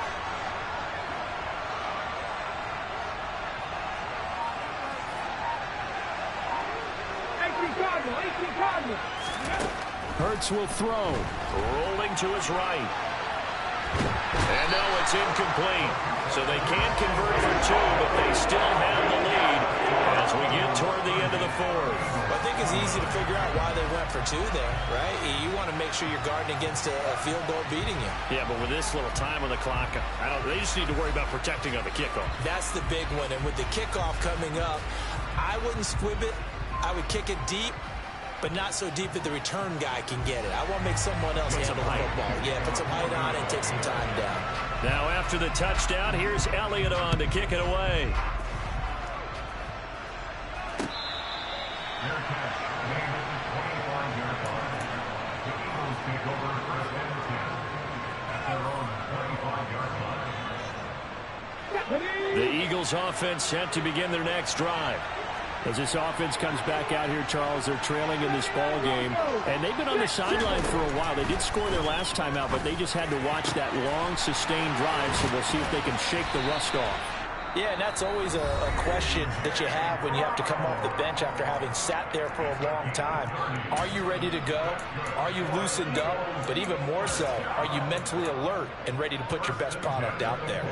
Hurts will throw. Rolling to his right. And no, it's incomplete. So they can't convert for 2, but they still have the lead as we get toward the end of the 4th. I think it's easy to figure out why they went for 2 there, right? You want to make sure you're guarding against a field goal beating you. Yeah, but with this little time on the clock, they just need to worry about protecting on the kickoff. That's the big one. And with the kickoff coming up, I wouldn't squib it. I would kick it deep, but not so deep that the return guy can get it. I want to make someone else handle the football. Yeah, put some height on it and take some time down. Now after the touchdown, here's Elliott on to kick it away. The Eagles offense set to begin their next drive. As this offense comes back out here, Charles, they're trailing in this ball game, and they've been on the sideline for a while. They did score their last time out, but they just had to watch that long, sustained drive, so we'll see if they can shake the rust off. Yeah, and that's always a question that you have when you have to come off the bench after having sat there for a long time. Are you ready to go? Are you loosened up? But even more so, are you mentally alert and ready to put your best product out there?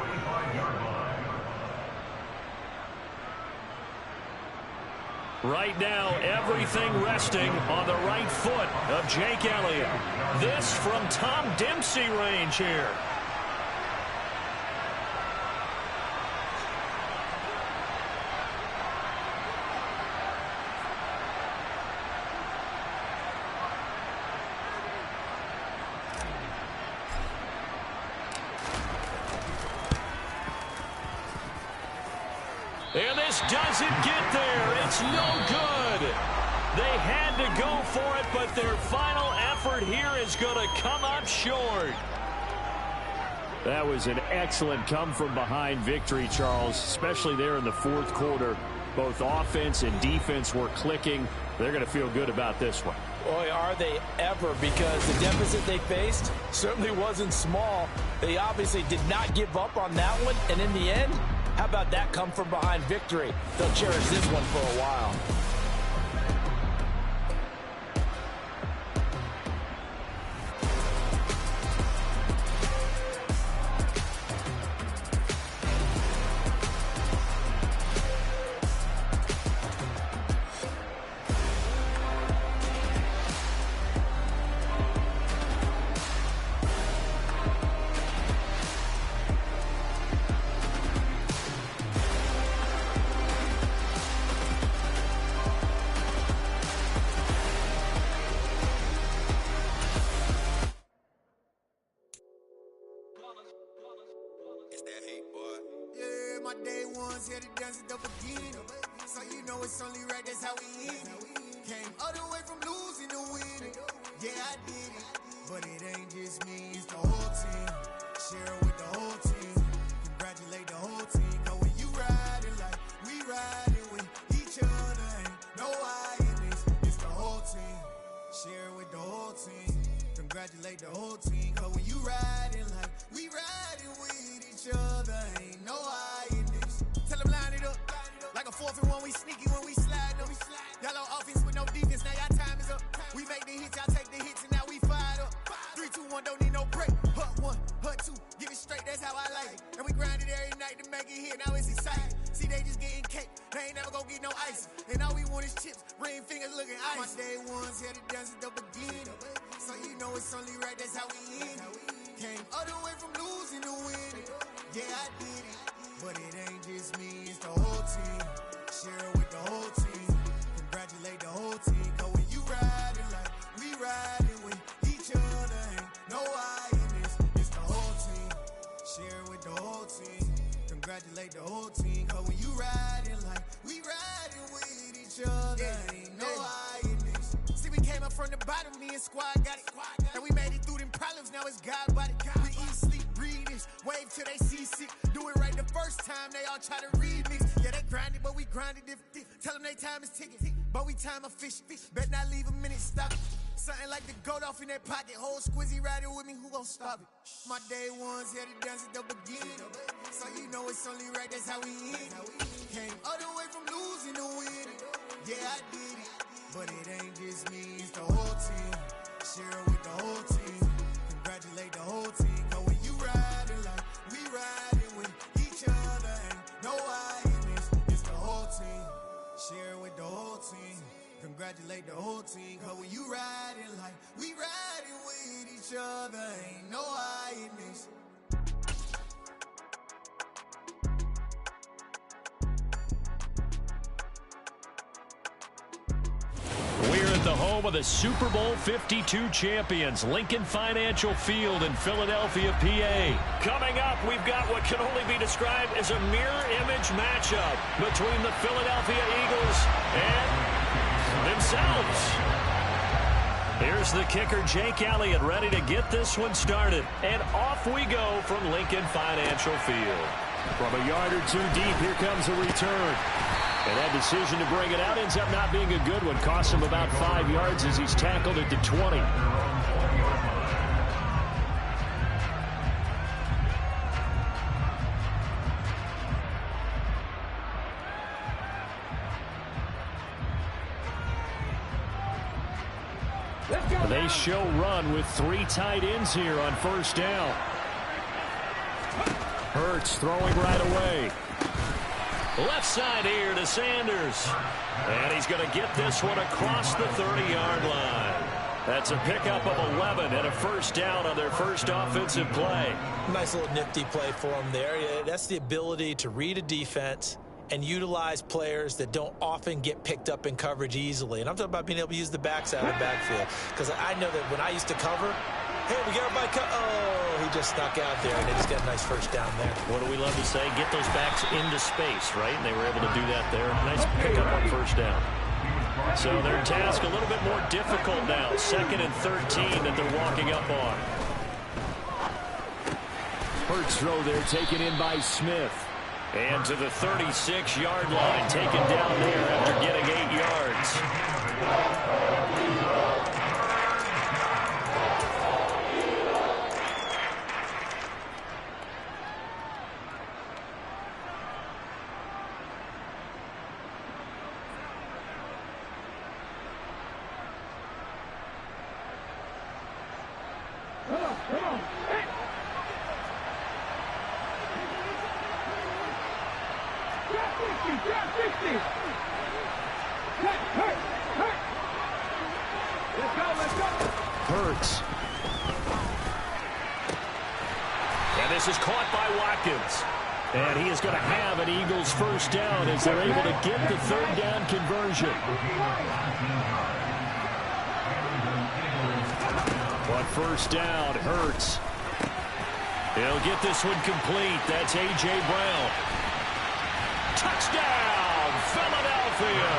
Right now, everything resting on the right foot of Jake Elliott. This from Tom Dempsey range here. And this doesn't get there. It's no good. They had to go for it, but their final effort here is going to come up short. That was an excellent come-from-behind victory, Charles, especially there in the 4th quarter. Both offense and defense were clicking. They're going to feel good about this one. Boy, are they ever, because the deficit they faced certainly wasn't small. They obviously did not give up on that one, and in the end, how about that come-from-behind victory? They'll cherish this one for a while. ones here to dance at the beginning. So you know it's only right, that's how we end it. Came all the way from losing to winning. Yeah, I did it. But it ain't just me, it's the whole team. Share it with the whole team. Congratulate the whole team. Cause when you riding like we riding with each other, ain't no I in this. It's the whole team. Share it with the whole team. Congratulate the whole team. Cause when you riding like we riding with each other, ain't no I in this. Tell them line it up. Like a 4th and 1, we sneaky when we slide up. Y'all on offense with no defense, now y'all time is up. We make the hits, y'all take the hits, and now we fired up. 3, 2, 1, don't need no break. Hut 1, hut 2, give it straight, that's how I like it. And we grind it every night to make it hit, now it's exciting. See, they just getting cake, they ain't never gonna get no ice. And all we want is chips, ring fingers looking ice. My day ones here to dance at the beginning. So you know it's only right, that's how we end it. Came all the way from losing to winning. Yeah, I did it. But it ain't just me, it's the whole team. Share it with the whole team. Congratulate the whole team. Cause when you riding like we riding with each other, ain't no I in this. It's the whole team. Share it with the whole team. Congratulate the whole team. Cause when you riding like we riding with each other, ain't no I in this. See, we came up from the bottom, me and squad got it. And we made it through them problems, now it's God body. We eat, sleep, breathe this, wave till they see sick. Do it right the first time, they all try to remix. Yeah, they grinded, but we grinded different. Tell them they time is ticking, but we time a fish. Bet not leave a minute, stop it. Something like the goat off in that pocket. Whole squizzy riding with me, who gon' stop it? My day ones here to dance at the beginning. So you know it's only right, that's how we end it. Came all the way from losing to winning. Yeah, I did it. But it ain't just me, it's the whole team. Share it with the whole team. Congratulate the whole team. Cause when you riding like we riding with each other, ain't no I in this. It's the whole team. Share it with the whole team. Congratulate the whole team. Cause when you riding like we riding with each other, ain't no I in this. We're at the home of the Super Bowl 52 champions, Lincoln Financial Field in Philadelphia, PA. Coming up, we've got what can only be described as a mirror image matchup between the Philadelphia Eagles and themselves. Here's the kicker, Jake Elliott, ready to get this one started. And off we go from Lincoln Financial Field. From a yard or two deep, here comes the return. And that decision to bring it out ends up not being a good one. Costs him about 5 yards as he's tackled at the 20. They show run with 3 tight ends here on first down. Hurts throwing right away. Left side here to Sanders. And he's going to get this one across the 30-yard line. That's a pickup of 11 and a first down on their first offensive play. Nice little nifty play for him there. Yeah, that's the ability to read a defense and utilize players that don't often get picked up in coverage easily. And I'm talking about being able to use the backside of the backfield. Because I know that when I used to cover, hey, we got everybody oh, he just snuck out there, and they just got a nice first down there. What do we love to say? Get those backs into space, right? And they were able to do that there. Nice pickup on first down. So their task a little bit more difficult now. 2nd and 13 that they're walking up on. Hurts throw there taken in by Smith. And to the 36-yard line, taken down there after getting 8 yards. Hurts. And this is caught by Watkins. And he is going to have an Eagles first down as they're able to get the 3rd down conversion. But first down, Hurts. He'll get this one complete. That's A.J. Brown. Touchdown, Philadelphia.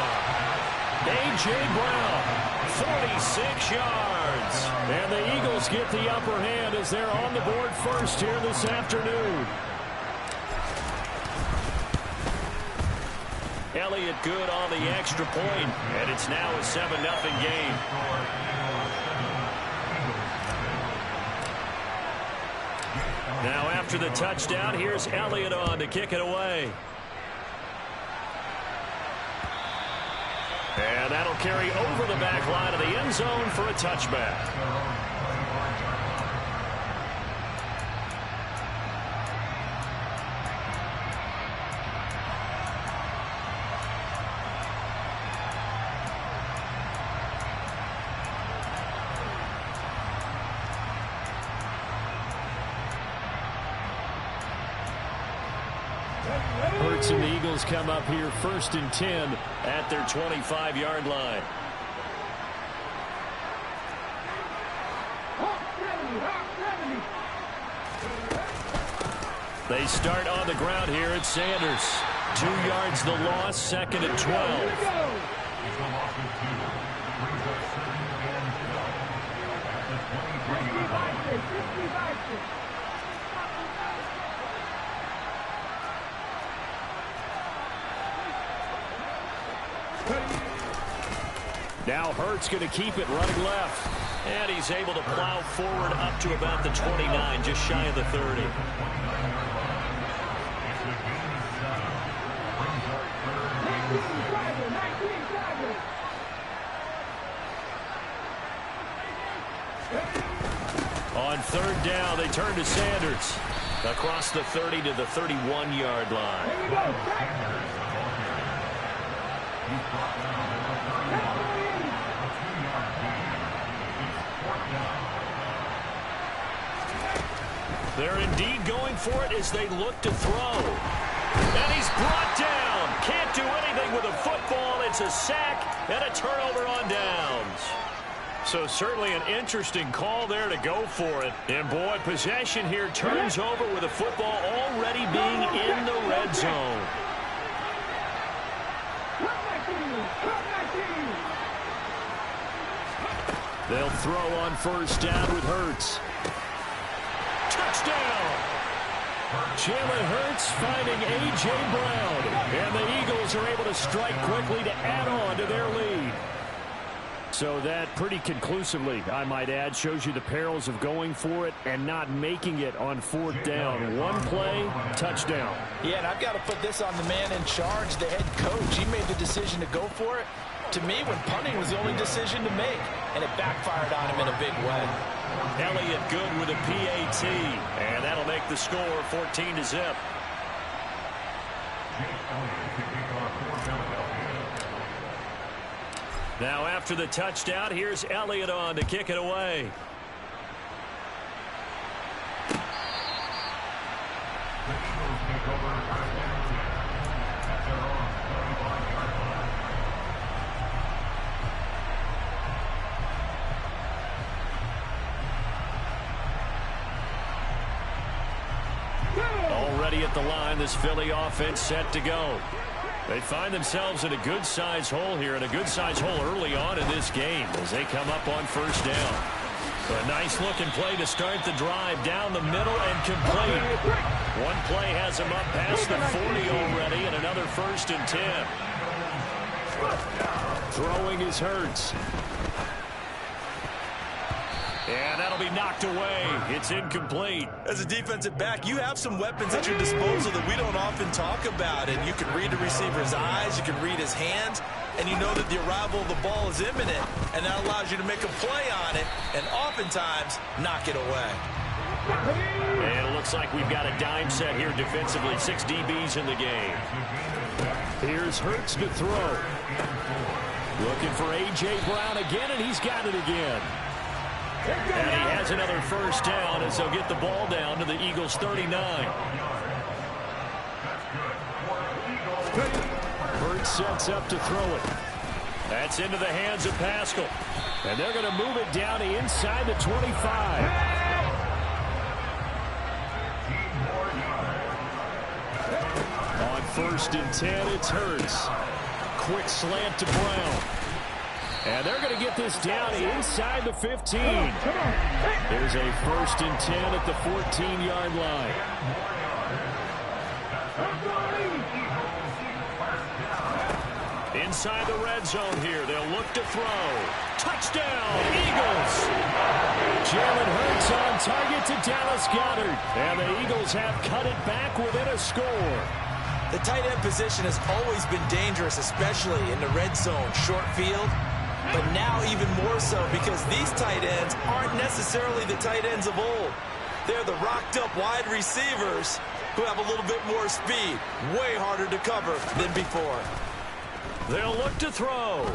A.J. Brown, 46 yards. And the Eagles get the upper hand as they're on the board first here this afternoon. Elliott good on the extra point, and it's now a 7-0 game. Now after the touchdown, here's Elliott on to kick it away. And that'll carry over the back line of the end zone for a touchback. Hurts and the Eagles come up here 1st and 10 at their 25-yard line. They start on the ground here at Sanders. 2 yards the loss, 2nd and 12. Now Hurts going to keep it running left. And he's able to plow forward up to about the 29, just shy of the 30. On 3rd down, they turn to Sanders. Across the 30 to the 31-yard line. They're indeed going for it as they look to throw. And he's brought down. Can't do anything with a football. It's a sack and a turnover on downs. So certainly an interesting call there to go for it. And boy, possession here turns over with the football already being in the red zone. They'll throw on 1st down with Hurts. Touchdown! Jalen Hurts finding A.J. Brown. And the Eagles are able to strike quickly to add on to their lead. So that pretty conclusively, I might add, shows you the perils of going for it and not making it on 4th down. One play, touchdown. Yeah, and I've got to put this on the man in charge, the head coach. He made the decision to go for it. To me, when punting was the only decision to make, and it backfired on him in a big way. Elliott good with a PAT, and that'll make the score 14-0. Now after the touchdown, here's Elliott on to kick it away. Already at the line, this Philly offense set to go. They find themselves in a good-sized hole here, and a good-sized hole early on in this game as they come up on 1st down. A nice-looking play to start the drive down the middle and complete. One play has him up past the 40 already, and another 1st and 10. Throwing is Hurts. And that'll be knocked away. It's incomplete. As a defensive back, you have some weapons at your disposal that we don't often talk about. And you can read the receiver's eyes, you can read his hands, and you know that the arrival of the ball is imminent. And that allows you to make a play on it and oftentimes knock it away. And it looks like we've got a dime set here defensively. 6 DBs in the game. Here's Hurts to throw. Looking for A.J. Brown again, and he's got it again. And he has another 1st down as they'll get the ball down to the Eagles' 39. Hurts sets up to throw it. That's into the hands of Pascal. And they're going to move it down to inside the 25. On 1st and 10. It's Hurts. Quick slant to Brown. And they're going to get this down inside the 15. There's a 1st and 10 at the 14-yard line. Inside the red zone here. They'll look to throw. Touchdown, Eagles. Jalen Hurts on target to Dallas Goedert. And the Eagles have cut it back within a score. The tight end position has always been dangerous, especially in the red zone, short field. But now even more so because these tight ends aren't necessarily the tight ends of old. They're the rocked-up wide receivers who have a little bit more speed. Way harder to cover than before. They'll look to throw.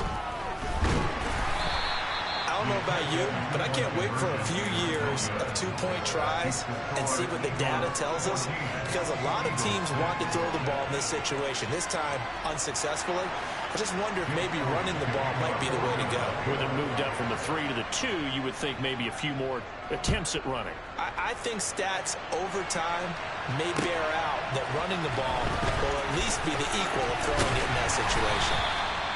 I don't know about you, but I can't wait for a few years of two-point tries and see what the data tells us, because a lot of teams want to throw the ball in this situation. This time, unsuccessfully. I just wonder if maybe running the ball might be the way to go. With it moved up from the 3 to the 2, you would think maybe a few more attempts at running. I think stats over time may bear out that running the ball will at least be the equal of throwing it in that situation.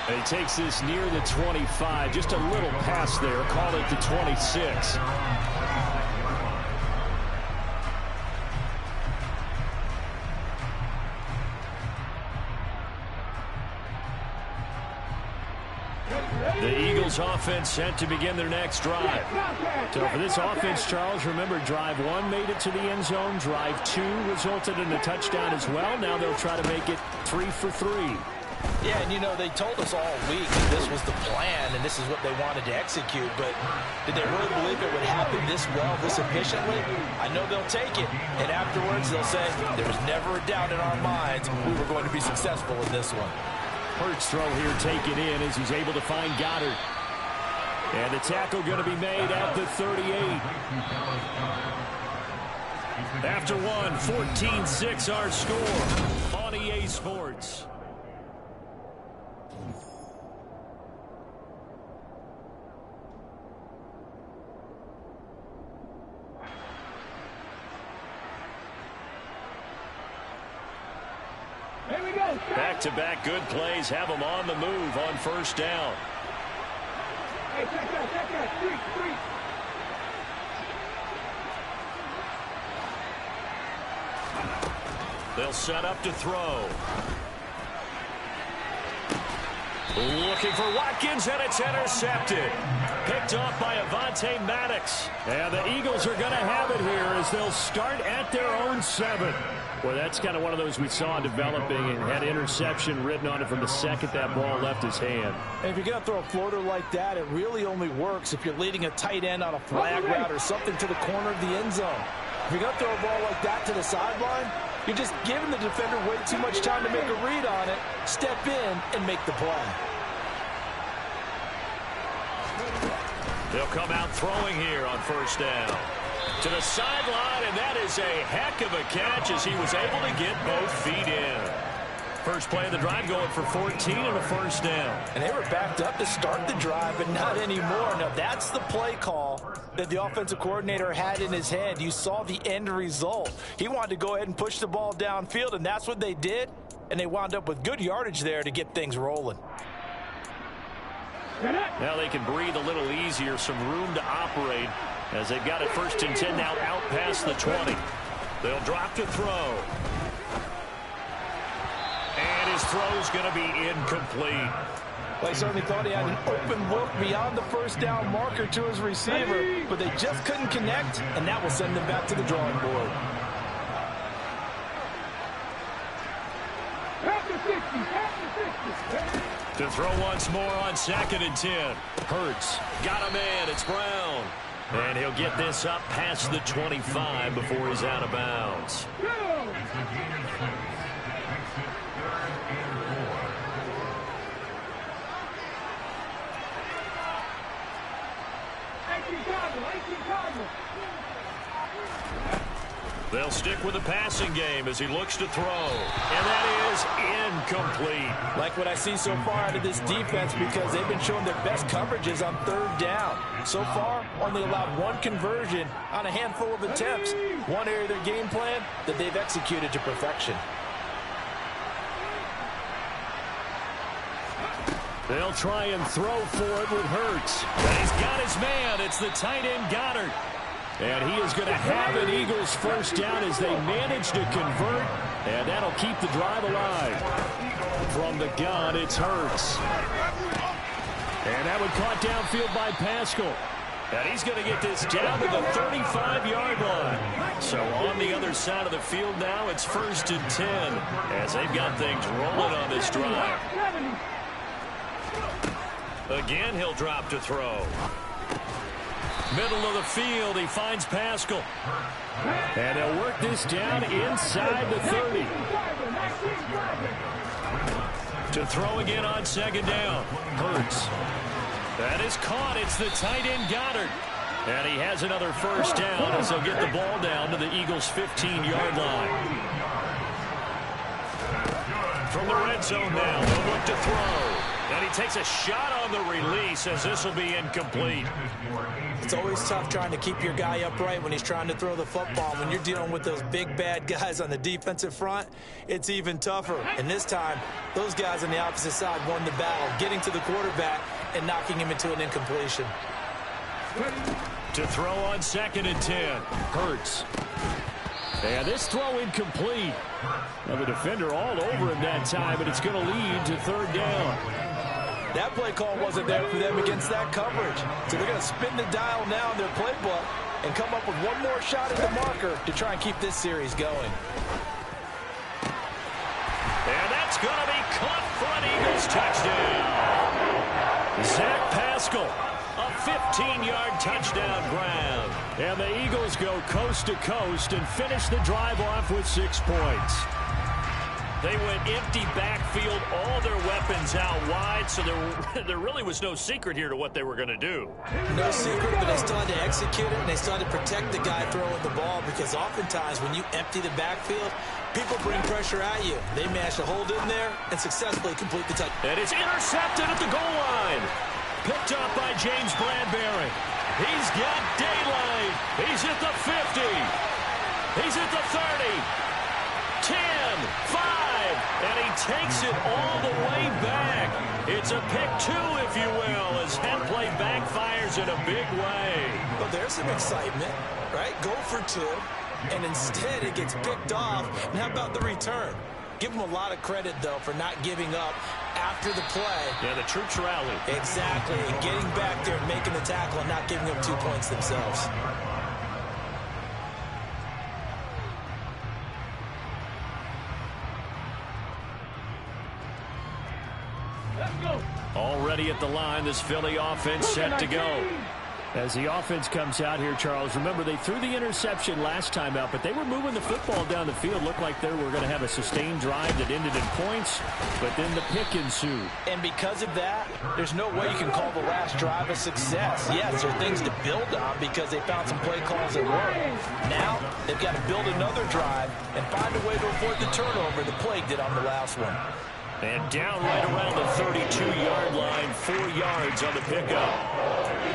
And he takes this near the 25. Just a little pass there. Call it the 26. The Eagles offense set to begin their next drive. So for this offense, Charles, remember, drive 1 made it to the end zone. Drive 2 resulted in a touchdown as well. Now they'll try to make it 3 for 3. Yeah, and you know, they told us all week that this was the plan and this is what they wanted to execute, but did they really believe it would happen this well, this efficiently? I know they'll take it, and afterwards they'll say, there was never a doubt in our minds we were going to be successful in this one. Hurts throw here, take it in as he's able to find Goedert. And the tackle going to be made at the 38. After one, 14-6 our score on EA Sports. Back-to-back good plays have them on the move on first down. Hey, check that, street. They'll set up to throw. Looking for Watkins, and it's intercepted. Picked off by Avonte Maddox. And the Eagles are going to have it here as they'll start at their own 7. Well, that's kind of one of those we saw developing and had interception written on it from the second that ball left his hand. And if you're going to throw a floater like that, it really only works if you're leading a tight end on a flag route or something to the corner of the end zone. If you're going to throw a ball like that to the sideline, you're just giving the defender way too much time to make a read on it, step in, and make the play. They'll come out throwing here on first down. To the sideline, and that is a heck of a catch as he was able to get both feet in. First play of the drive going for 14 and a first down. And they were backed up to start the drive, but not anymore. Now, that's the play call that the offensive coordinator had in his head. You saw the end result. He wanted to go ahead and push the ball downfield, and that's what they did. And they wound up with good yardage there to get things rolling. Now they can breathe a little easier, some room to operate as they've got it first and 10 now out past the 20. They'll drop to throw. And his throw's going to be incomplete. Well, he certainly thought he had an open look beyond the first down marker to his receiver, but they just couldn't connect, and that will send them back to the drawing board. To throw once more on 2nd and 10. Hurts got a man. It's Brown. And he'll get this up past the 25 before he's out of bounds. They'll stick with the passing game as he looks to throw. And that is incomplete. Like what I see so far out of this defense, because they've been showing their best coverages on third down. So far, only allowed one conversion on a handful of attempts. One area of their game plan that they've executed to perfection. They'll try and throw for it with Hurts. And he's got his man. It's the tight end Goddard. And he is going to have an Eagles first down as they manage to convert. And that'll keep the drive alive. From the gun, it's Hurts. And that one caught downfield by Pascal. And he's going to get this down to the 35-yard line. So on the other side of the field now, it's 1st and 10 as they've got things rolling on this drive. Again, he'll drop to throw. Middle of the field, he finds Pascal. And they'll work this down inside the 30. To throw again on 2nd down. Hurts. That is caught. It's the tight end Goddard. And he has another first down as they'll get the ball down to the Eagles' 15-yard line. From the red zone now, they'll look to throw. And he takes a shot on the release as this will be incomplete. It's always tough trying to keep your guy upright when he's trying to throw the football. When you're dealing with those big, bad guys on the defensive front, it's even tougher. And this time, those guys on the opposite side won the battle, getting to the quarterback and knocking him into an incompletion. To throw on 2nd and 10. Hurts. And this throw incomplete. Now the defender all over him that time, but it's going to lead to 3rd down. That play call wasn't there for them against that coverage. So they're going to spin the dial now in their playbook and come up with one more shot at the marker to try and keep this series going. And that's going to be caught for an Eagles touchdown. Zach Pascal, a 15-yard touchdown grab. And the Eagles go coast to coast and finish the drive off with 6 points. They went empty backfield, all their weapons out wide, so there really was no secret here to what they were going to do. No secret, but they still had to execute it, and they still had to protect the guy throwing the ball, because oftentimes when you empty the backfield, people bring pressure at you. They managed to hold in there and successfully complete the touchdown. And it's intercepted at the goal line. Picked up by James Bradbury. He's got daylight. He's at the 50. He's at the 30. 10, 5. And he takes it all the way back. It's a pick 2, if you will, as that play backfires in a big way. Well, there's some excitement, right? Go for 2, and instead it gets picked off. And how about the return? Give them a lot of credit, though, for not giving up after the play. Yeah, the troops rallied. Exactly, and getting back there and making the tackle and not giving up 2 points themselves. Already at the line, this Philly offense set to go. As the offense comes out here, Charles, remember they threw the interception last time out, but they were moving the football down the field. Looked like they were going to have a sustained drive that ended in points, but then the pick ensued. And because of that, there's no way you can call the last drive a success. Yes, there are things to build on because they found some play calls that work. Now, they've got to build another drive and find a way to avoid the turnover the Plague did on the last one. And down right around the 32-yard line, 4 yards on the pickup.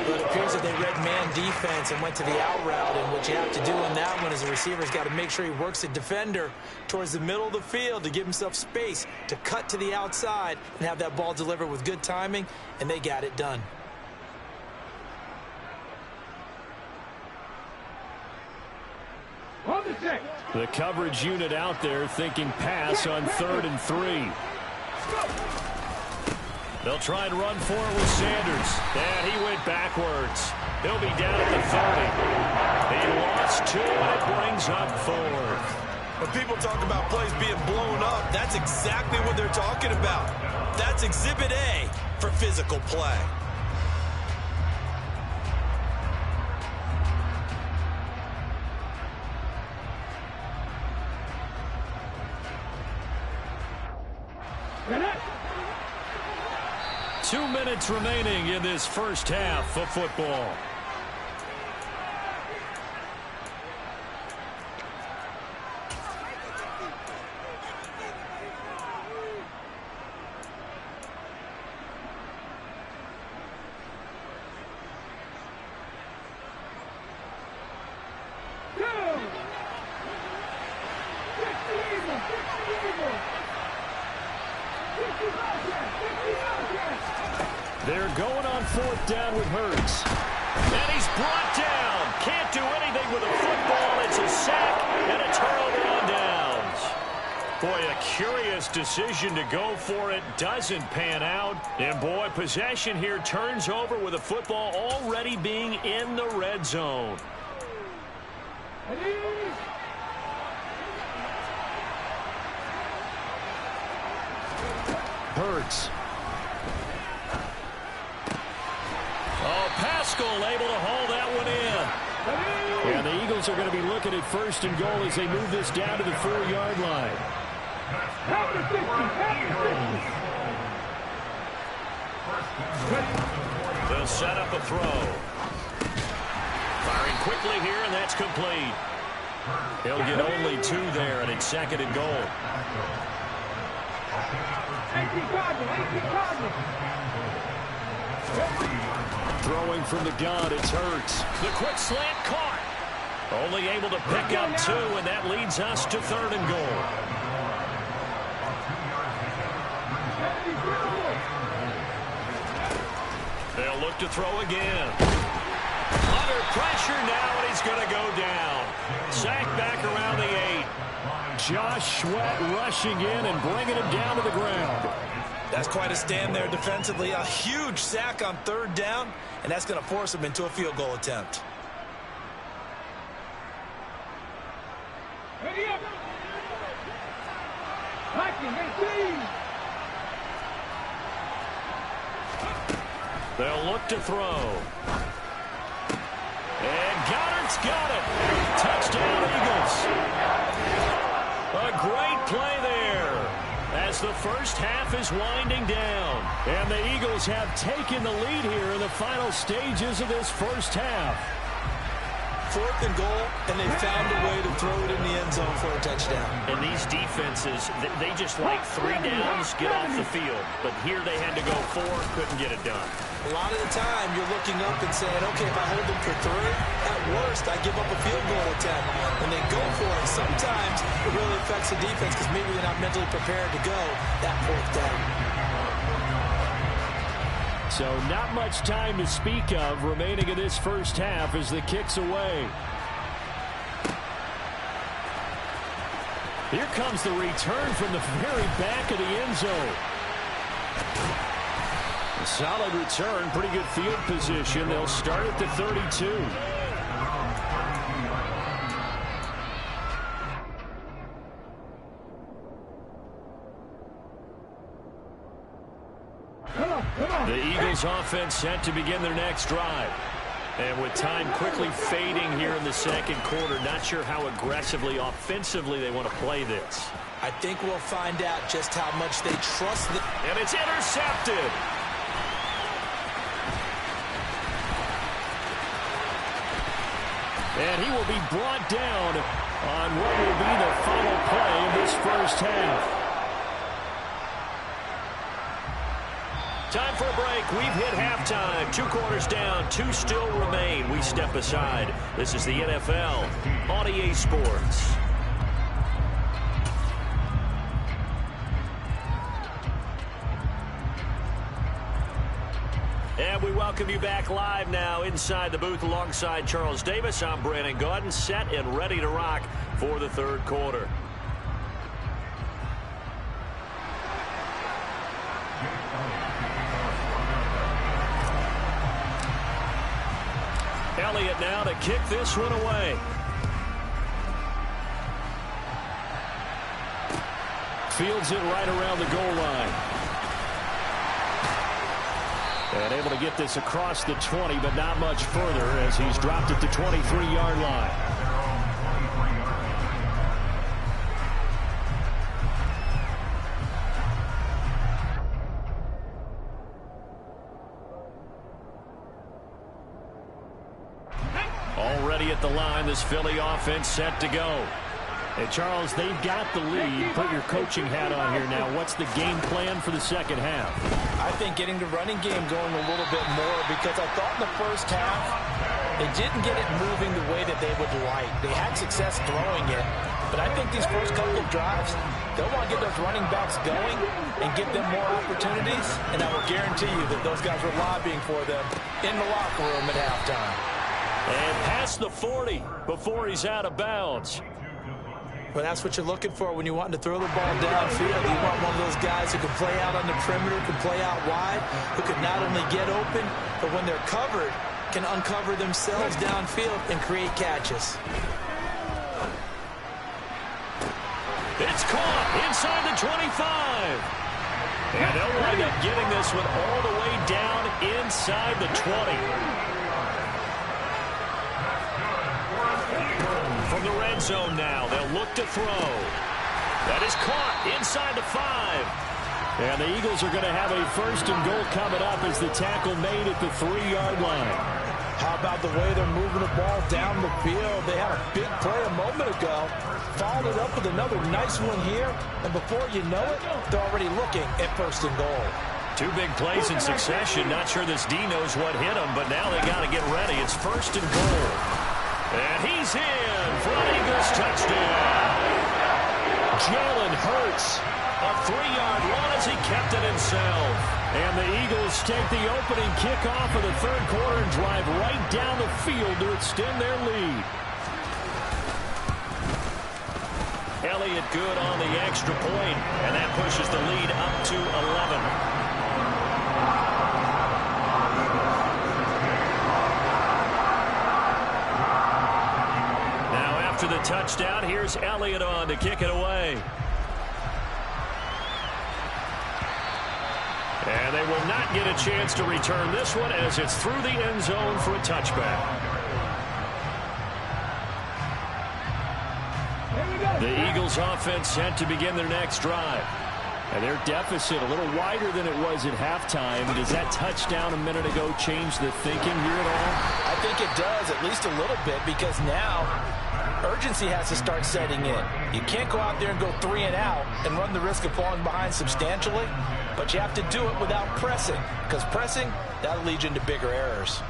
But it appears that they read man defense and went to the out route, and what you have to do in that one is the receiver's got to make sure he works the defender towards the middle of the field to give himself space to cut to the outside and have that ball delivered with good timing, and they got it done. The coverage unit out there thinking pass on 3rd and 3. They'll try and run for it with Sanders. And he went backwards. He'll be down at the 30. He lost 2, and it brings up 4th. When people talk about plays being blown up, that's exactly what they're talking about. That's Exhibit A for physical play. Get 2 minutes remaining in this first half of football. they're going on 4th down with Hurts. And he's brought down. Can't do anything with a football. It's a sack and a turnover on downs. Boy, a curious decision to go for it. Doesn't pan out. And, boy, possession here turns over with a football already being in the red zone. Hurts. Oh, Pascal able to haul that one in. And the Eagles are going to be looking at 1st and goal as they move this down to the 4-yard line. They'll set up a throw. Firing quickly here, and that's complete. He'll get only 2 there, and it's 2nd and goal. Throwing from the gun, it's Hurts. The quick slant caught. Only able to pick up 2, and that leads us to 3rd and goal. They'll look to throw again. Under pressure now, and he's going to go down. Sacked back around the 8. Josh Sweat rushing in and bringing him down to the ground. That's quite a stand there defensively. A huge sack on 3rd down, and that's going to force him into a field goal attempt. They'll look to throw. And Goddard's got it. Touchdown, Eagles. A great play there as the first half is winding down. And the Eagles have taken the lead here in the final stages of this first half. 4th and goal, and they found a way to throw it in the end zone for a touchdown. And these defenses, they just like 3 downs, get off the field. But here they had to go 4, couldn't get it done. A lot of the time, you're looking up and saying, okay, if I hold them for 3, at worst, I give up a field goal attempt. When they go for it, sometimes it really affects the defense because maybe they're not mentally prepared to go that 4th down. So not much time to speak of remaining in this first half as the kick's away. Here comes the return from the very back of the end zone. A solid return, pretty good field position. They'll start at the 32. The Eagles offense set to begin their next drive. And with time quickly fading here in the 2nd quarter, not sure how aggressively, offensively they want to play this. I think we'll find out just how much they trust the... And it's intercepted. And he will be brought down on what will be the final play of this first half. Time for a break. We've hit halftime. 2 quarters down. 2 still remain. We step aside. This is the NFL on EA Sports. And we welcome you back live now inside the booth alongside Charles Davis. I'm Brandon Gaudin, set and ready to rock for the 3rd quarter. Elliott now to kick this one away. Fields it right around the goal line. And able to get this across the 20, but not much further as he's dropped at the 23-yard line. Already at the line, this Philly offense set to go. Hey, Charles, they've got the lead. Put your coaching hat on here now. What's the game plan for the 2nd half? I think getting the running game going a little bit more because I thought in the first half they didn't get it moving the way that they would like. They had success throwing it, But I think these first couple of drives, they'll want to get those running backs going and give them more opportunities. And I will guarantee you that those guys were lobbying for them in the locker room at halftime. And past the 40 before he's out of bounds. Well, that's what you're looking for when you want to throw the ball downfield. You want one of those guys who can play out on the perimeter, can play out wide, who can not only get open, but when they're covered, can uncover themselves downfield and create catches. It's caught inside the 25. And they'll wind up getting this one all the way down inside the 20. From the red zone now, they'll look to throw. That is caught inside the 5. And the Eagles are going to have a first and goal coming up as the tackle made at the 3-yard line. How about the way they're moving the ball down the field? They had a big play a moment ago. Followed it up with another nice one here. And before you know it, they're already looking at first and goal. 2 big plays in succession. Not sure this D knows what hit him, but now they got to get ready. It's first and goal. And he's in for an Eagles touchdown. Jalen Hurts, a 3-yard run as he kept it himself. And the Eagles take the opening kickoff of the third quarter and drive right down the field to extend their lead. Elliott good on the extra point, and that pushes the lead up to 11. To the touchdown, here's Elliott on to kick it away. And they will not get a chance to return this one as it's through the end zone for a touchback. The Eagles offense set to begin their next drive. And their deficit a little wider than it was at halftime. Does that touchdown a minute ago change the thinking here at all? I think it does, at least a little bit, because now urgency has to start setting in. You can't go out there and go 3 and out and run the risk of falling behind substantially, but you have to do it without pressing, because pressing, that'll lead you into bigger errors.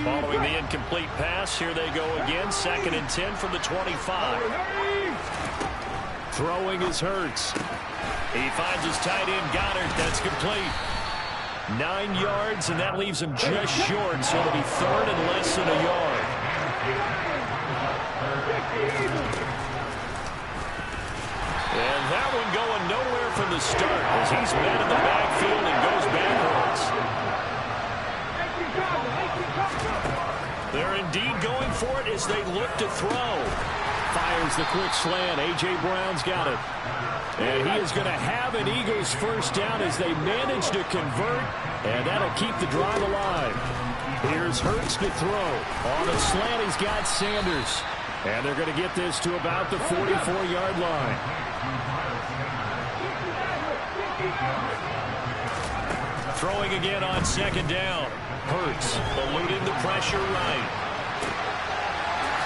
Following the incomplete pass, here they go again. 2nd and 10 from the 25. Throwing is Hurts. He finds his tight end, Goddard. That's complete. 9 yards, and that leaves him just short, so it'll be 3rd and less than a yard. And that one going nowhere from the start as he's met in the backfield and goes backwards. They're indeed going for it as they look to throw. Fires the quick slant. A.J. Brown's got it. And he is going to have an Eagles first down as they manage to convert, and that'll keep the drive alive. Here's Hurts to throw. On the slant, he's got Sanders. And they're going to get this to about the 44-yard line. Throwing again on 2nd down. Hurts eluding the pressure right.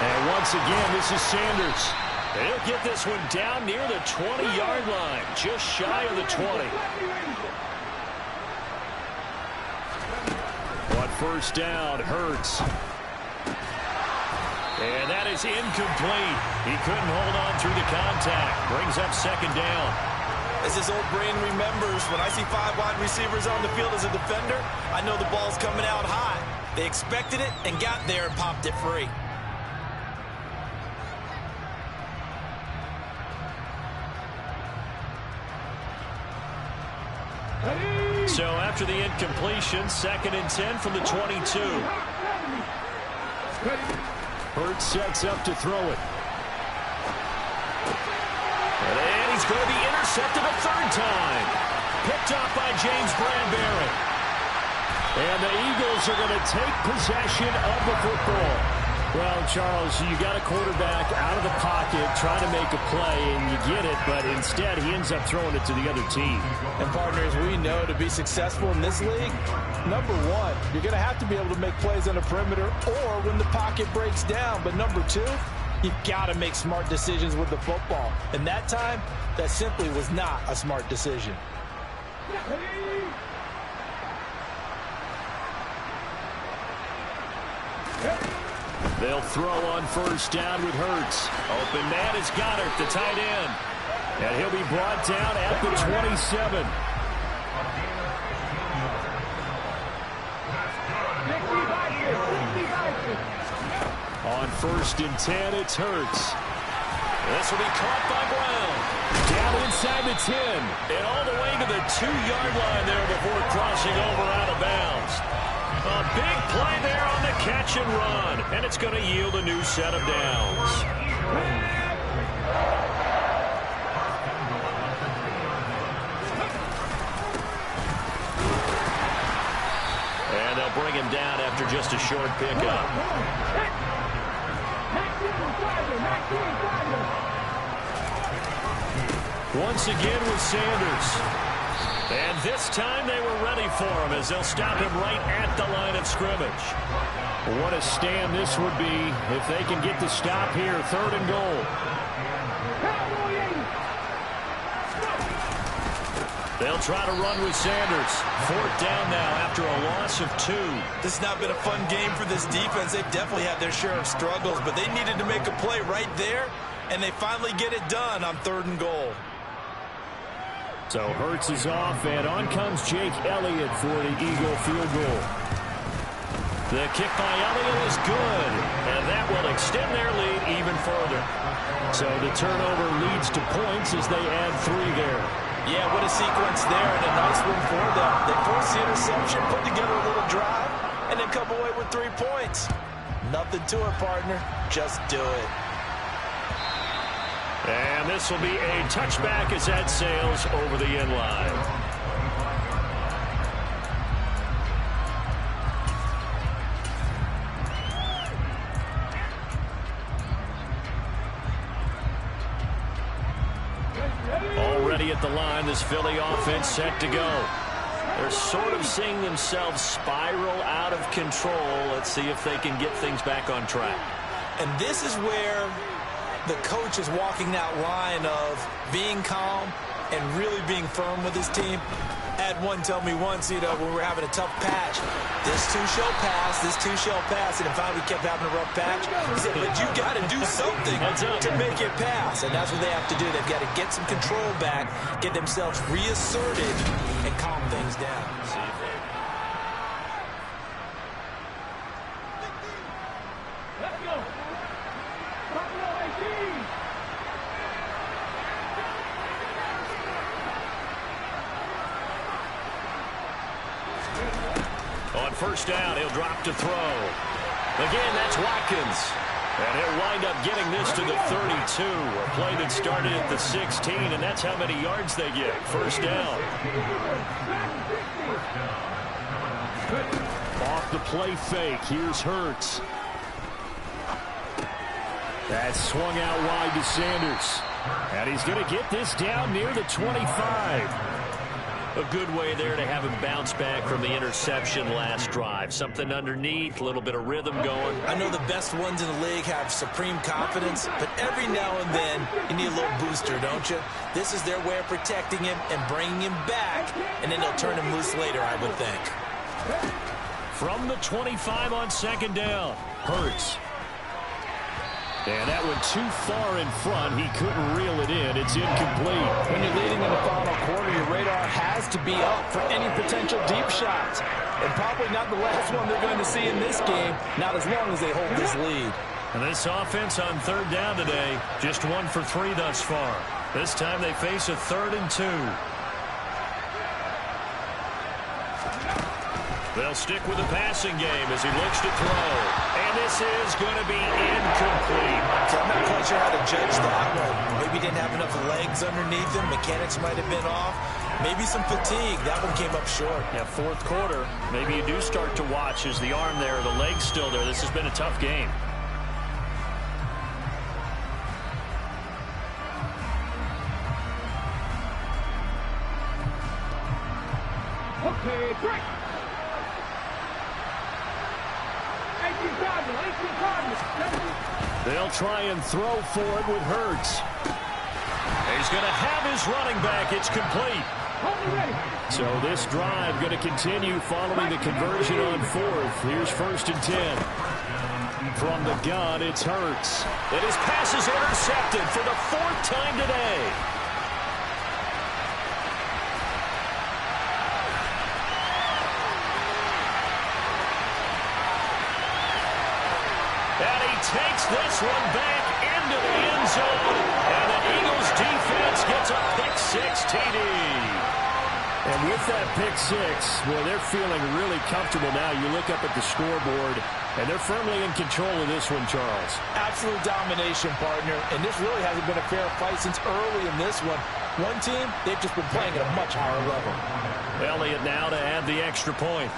And once again, this is Sanders. They'll get this one down near the 20-yard line, just shy of the 20. On first down, Hurts. And that is incomplete. He couldn't hold on through the contact. Brings up 2nd down. As his old brain remembers, when I see 5 wide receivers on the field as a defender, I know the ball's coming out high. They expected it and got there and popped it free. So after the incompletion, 2nd and 10 from the 22. Hurts sets up to throw it. And he's going to be intercepted a 3rd time. Picked off by James Bradberry. And the Eagles are going to take possession of the football. Well, Charles, you got a quarterback out of the pocket trying to make a play, and you get it, but instead he ends up throwing it to the other team. And partners, we know to be successful in this league, number 1, you're going to have to be able to make plays on the perimeter or when the pocket breaks down. But number 2, you've got to make smart decisions with the football. And that time, that simply was not a smart decision. They'll throw on first down with Hurts. Open man is Goddard, the tight end. And he'll be brought down at the 27. On first and 10, it's Hurts. This will be caught by Brown. Down inside the 10. And all the way to the 2-yard line there before crossing over out of bounds. A big play there on the catch and run. And it's going to yield a new set of downs. And they'll bring him down after just a short pickup. Once again with Sanders. And this time they were ready for him as they'll stop him right at the line of scrimmage. What a stand this would be if they can get the stop here. 3rd and goal. They'll try to run with Sanders. 4th down now after a loss of 2. This has not been a fun game for this defense. They've definitely had their share of struggles, but they needed to make a play right there, and they finally get it done on 3rd and goal. So Hurts is off, and on comes Jake Elliott for the Eagle field goal. The kick by Elliott is good, and that will extend their lead even further. So the turnover leads to points as they add 3 there. Yeah, what a sequence there, and a nice one for them. They force the interception, put together a little drive, and then come away with 3 points. Nothing to it, partner. Just do it. And this will be a touchback as that sails over the end line. Already at the line, this Philly offense set to go. They're sort of seeing themselves spiral out of control. Let's see if they can get things back on track. And this is where the coach is walking that line of being calm and really being firm with his team. Had one tell me once, when we're having a tough patch, this too shall pass, this too shall pass, and if we kept having a rough patch, he said, but you got to do something to make it pass, and that's what they have to do. They've got to get some control back, get themselves reasserted, and calm things down. On first down, he'll drop to throw. Again, that's Watkins. And he'll wind up getting this to the 32. A play that started at the 16, and that's how many yards they get. First down. Off the play fake, here's Hurts. That's swung out wide to Sanders. And he's going to get this down near the 25. A good way there to have him bounce back from the interception last drive. Something underneath, a little bit of rhythm going. I know the best ones in the league have supreme confidence, but every now and then you need a little booster, don't you? This is their way of protecting him and bringing him back, and then they'll turn him loose later, I would think. From the 25 on second down, Hurts. And that went too far in front. He couldn't reel it in. It's incomplete. When you're leading in the final quarter, your radar has to be up for any potential deep shots. And probably not the last one they're going to see in this game, not as long as they hold this lead. And this offense on 3rd down today, just 1 for 3 thus far. This time they face a 3rd and 2. They'll stick with the passing game as he looks to throw. And this is going to be incomplete. So I'm not quite sure how to judge that. Maybe he didn't have enough legs underneath him. Mechanics might have been off. Maybe some fatigue. That one came up short. Yeah, 4th quarter. Maybe you do start to watch as the arm there, the leg's still there. This has been a tough game. Okay, break. They'll try and throw for it with Hurts. He's going to have his running back. It's complete. So this drive going to continue following the conversion on 4th. Here's 1st and 10. From the gun, it's Hurts. And his pass is intercepted for the 4th time today. And he takes this one back into the end zone. And the Eagles defense gets a pick-6 TD. And with that pick-6, well, they're feeling really comfortable now. You look up at the scoreboard, and they're firmly in control of this one, Charles. Absolute domination, partner. And this really hasn't been a fair fight since early in this one. One team, they've just been playing at a much higher level. Elliott now to add the extra point.